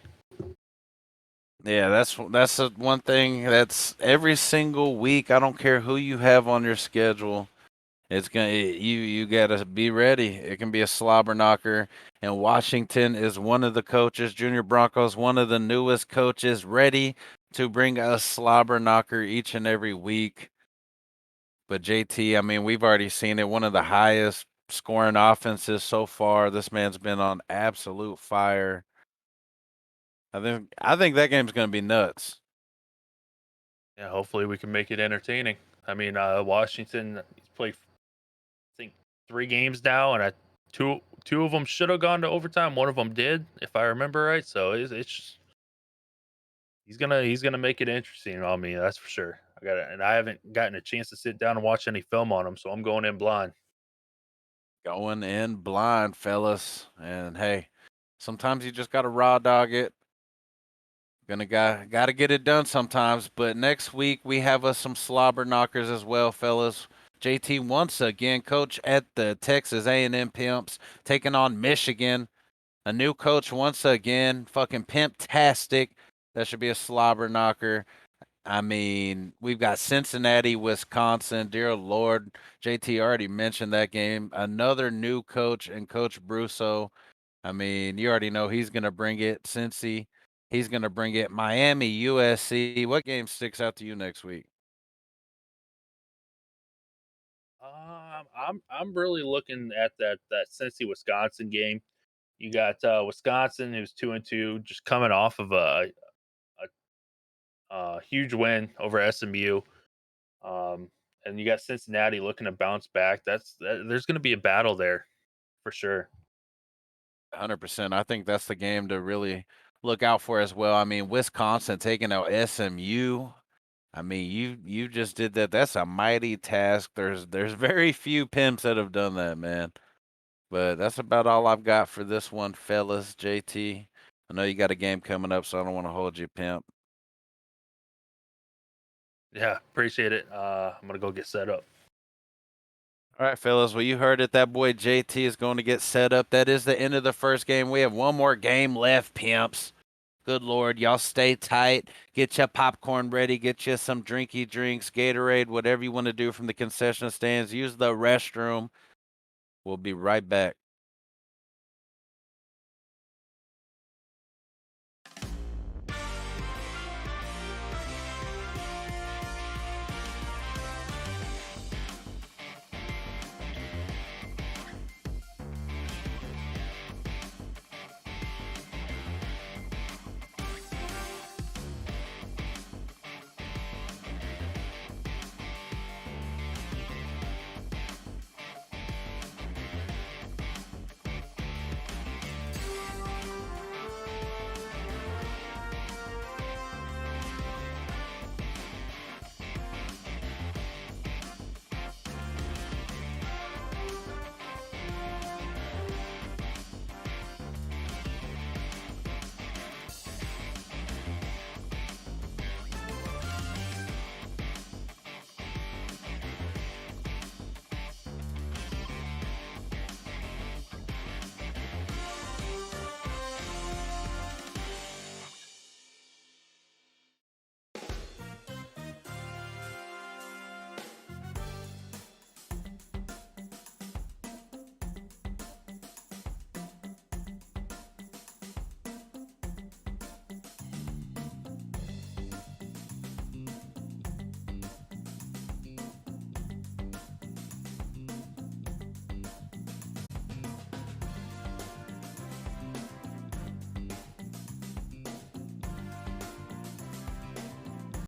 Yeah, that's one thing. That's every single week. I don't care who you have on your schedule. It's gonna you gotta be ready. It can be a slobber knocker. And Washington is one of the coaches, Junior Broncos, one of the newest coaches, ready to bring a slobber knocker each and every week. But JT, I mean, we've already seen it. One of the highest scoring offenses so far. This man's been on absolute fire. I think that game's gonna be nuts. Yeah, hopefully we can make it entertaining. I mean, Washington he's played, I think, 3 games now, and two of them should have gone to overtime. One of them did, if I remember right. So it's just, he's gonna make it interesting on me. That's for sure. And I haven't gotten a chance to sit down and watch any film on him, so I'm going in blind. Going in blind, fellas. And hey, sometimes you just gotta raw dog it. Gotta get it done sometimes. But next week we have us some slobber knockers as well, fellas. JT once again, coach at the Texas A&M Pimps, taking on Michigan. A new coach once again, fucking pimp-tastic. That should be a slobber knocker. I mean, we've got Cincinnati, Wisconsin. Dear Lord, JT already mentioned that game. Another new coach and Coach Brusso. I mean, you already know he's going to bring it. Cincy, he's going to bring it. Miami, USC. What game sticks out to you next week? I'm really looking at that Cincy Wisconsin game. You got Wisconsin, who's 2-2, just coming off of a huge win over SMU. And you got Cincinnati looking to bounce back. There's going to be a battle there for sure. 100%. I think that's the game to really look out for as well. I mean, Wisconsin taking out SMU. I mean, you just did that. That's a mighty task. There's very few pimps that have done that, man. But that's about all I've got for this one, fellas. JT, I know you got a game coming up, so I don't want to hold you, pimp. Yeah, appreciate it. I'm gonna go get set up. All right, fellas. Well, you heard it. That boy JT is going to get set up. That is the end of the first game. We have one more game left, pimps. Good Lord. Y'all stay tight. Get your popcorn ready. Get you some drinky drinks, Gatorade, whatever you want to do from the concession stands. Use the restroom. We'll be right back.